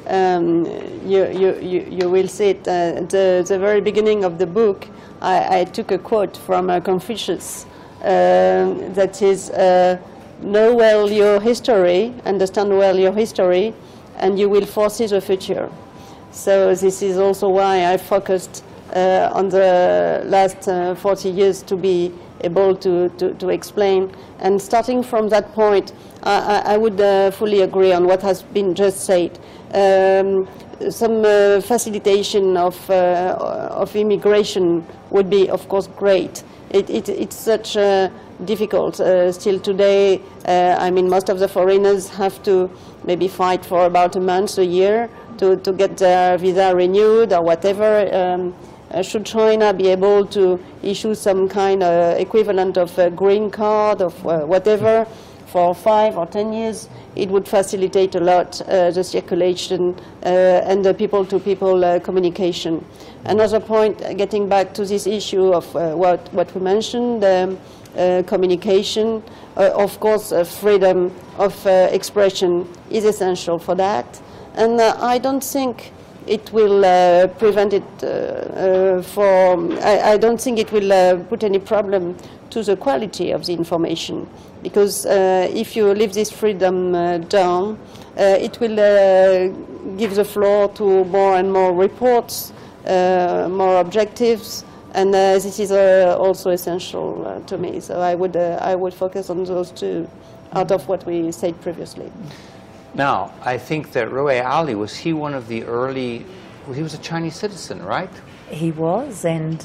you will see it at the very beginning of the book. I took a quote from Confucius that is, know well your history, understand well your history, and you will foresee the future. So this is also why I focused on the last 40 years to be able to explain. And starting from that point, I would fully agree on what has been just said. Some facilitation of immigration would be, of course, great. It's such difficult still today. I mean, most of the foreigners have to maybe fight for about a month, a year to get their visa renewed or whatever. Should China be able to issue some kind of equivalent of a green card of whatever for 5 or 10 years, it would facilitate a lot the circulation and the people-to-people communication. Another point, getting back to this issue of what we mentioned, communication, of course, freedom of expression is essential for that. And I don't think it will prevent it I don't think it will put any problem to the quality of the information, because if you leave this freedom down, it will give the floor to more and more reports, more objectives, and this is also essential to me. So I would focus on those two out of what we said previously. Now, I think that Roe Ali, was he one of the early, he was a Chinese citizen, right? He was, and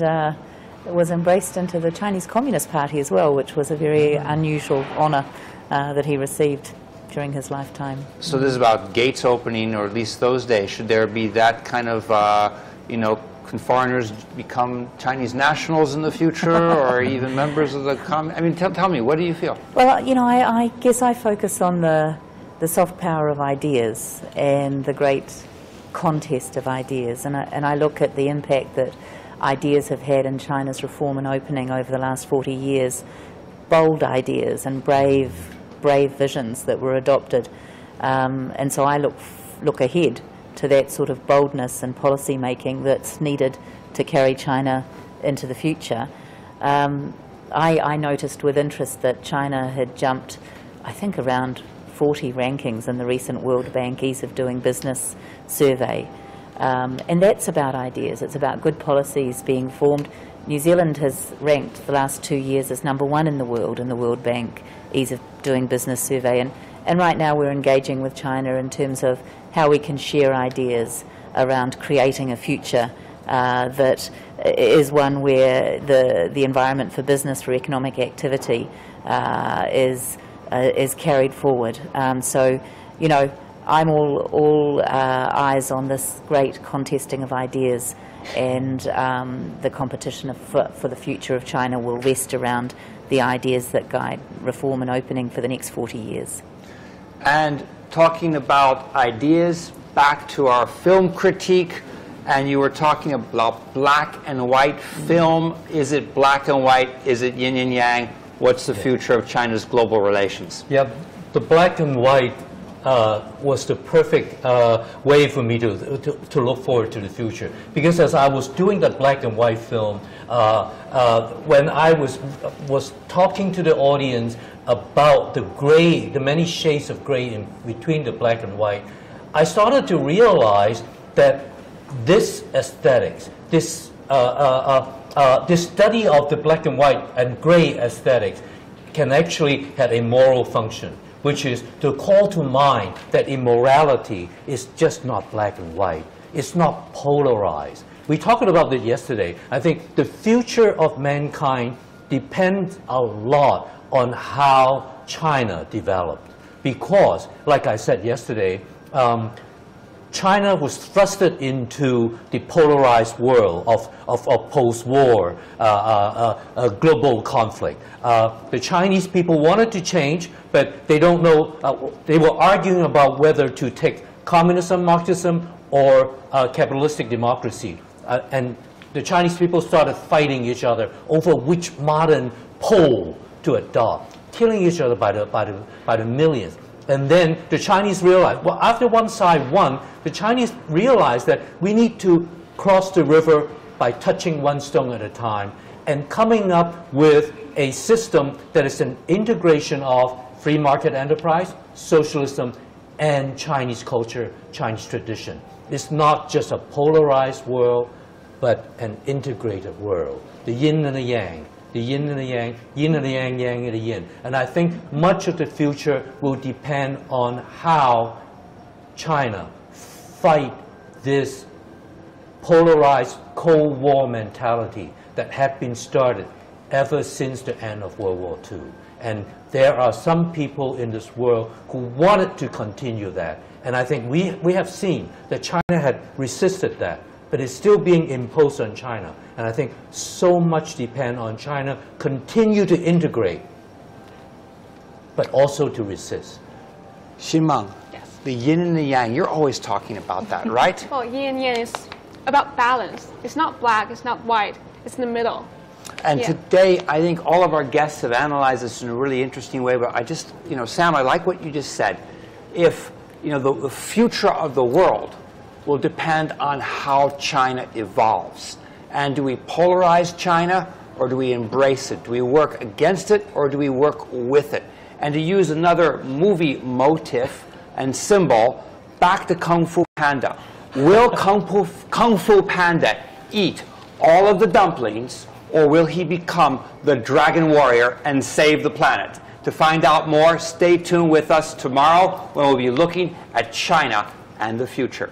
was embraced into the Chinese Communist Party as well, which was a very unusual honor that he received during his lifetime. So this is about gates opening, or at least those days. Should there be that kind of, can foreigners become Chinese nationals in the future, or even members of the I mean, tell me, what do you feel? Well, I guess I focus on the soft power of ideas and the great contest of ideas, and I look at the impact that ideas have had in China's reform and opening over the last 40 years, bold ideas and brave visions that were adopted, and so I look ahead to that sort of boldness and policy making that's needed to carry China into the future. I noticed with interest that China had jumped, I think, around 40 rankings in the recent World Bank Ease of Doing Business survey. And that's about ideas. It's about good policies being formed. New Zealand has ranked the last 2 years as #1 in the World Bank Ease of Doing Business survey. And right now we're engaging with China in terms of how we can share ideas around creating a future that is one where the environment for business, for economic activity is carried forward. So, I'm all eyes on this great contesting of ideas, and the competition for the future of China will rest around the ideas that guide reform and opening for the next 40 years. And talking about ideas, back to our film critique, and you were talking about black and white film. Is it black and white? Is it yin and yang? What's the future of China's global relations? Yeah, the black and white was the perfect way for me to look forward to the future. Because as I was doing that black and white film, when I was talking to the audience about the gray, the many shades of gray in between the black and white, I started to realize that this aesthetics, this study of the black and white and gray aesthetics can actually have a moral function, which is to call to mind that immorality is just not black and white. It's not polarized. We talked about it yesterday. I think the future of mankind depends a lot on how China developed. Because, like I said yesterday, China was thrusted into the polarized world of post-war global conflict. The Chinese people wanted to change, but they don't know, they were arguing about whether to take communism, Marxism, or capitalistic democracy. And the Chinese people started fighting each other over which modern pole to adopt, killing each other by the millions. And then the Chinese realized, well, after one side won, the Chinese realized that we need to cross the river by touching one stone at a time and coming up with a system that is an integration of free market enterprise, socialism, and Chinese culture, Chinese tradition. It's not just a polarized world, but an integrated world. The yin and the yang, the yin and the yang, yin and the yang, yang and the yin. And I think much of the future will depend on how China fight this polarized Cold War mentality that had been started ever since the end of World War II. And there are some people in this world who wanted to continue that. And I think we have seen that China had resisted that, but it's still being imposed on China. And I think so much depends on China continue to integrate, but also to resist. Xinmeng, Yes. the yin and the yang, you're always talking about that, right? Well, yin and yang is about balance. It's not black, it's not white, it's in the middle. And Yeah. today, I think all of our guests have analyzed this in a really interesting way, but I just, Sam, I like what you just said. If, the future of the world will depend on how China evolves. And do we polarize China, or do we embrace it? Do we work against it, or do we work with it? And to use another movie motif and symbol, back to Kung Fu Panda. Will Kung Fu Panda eat all of the dumplings, or will he become the dragon warrior and save the planet? To find out more, stay tuned with us tomorrow when we'll be looking at China and the future.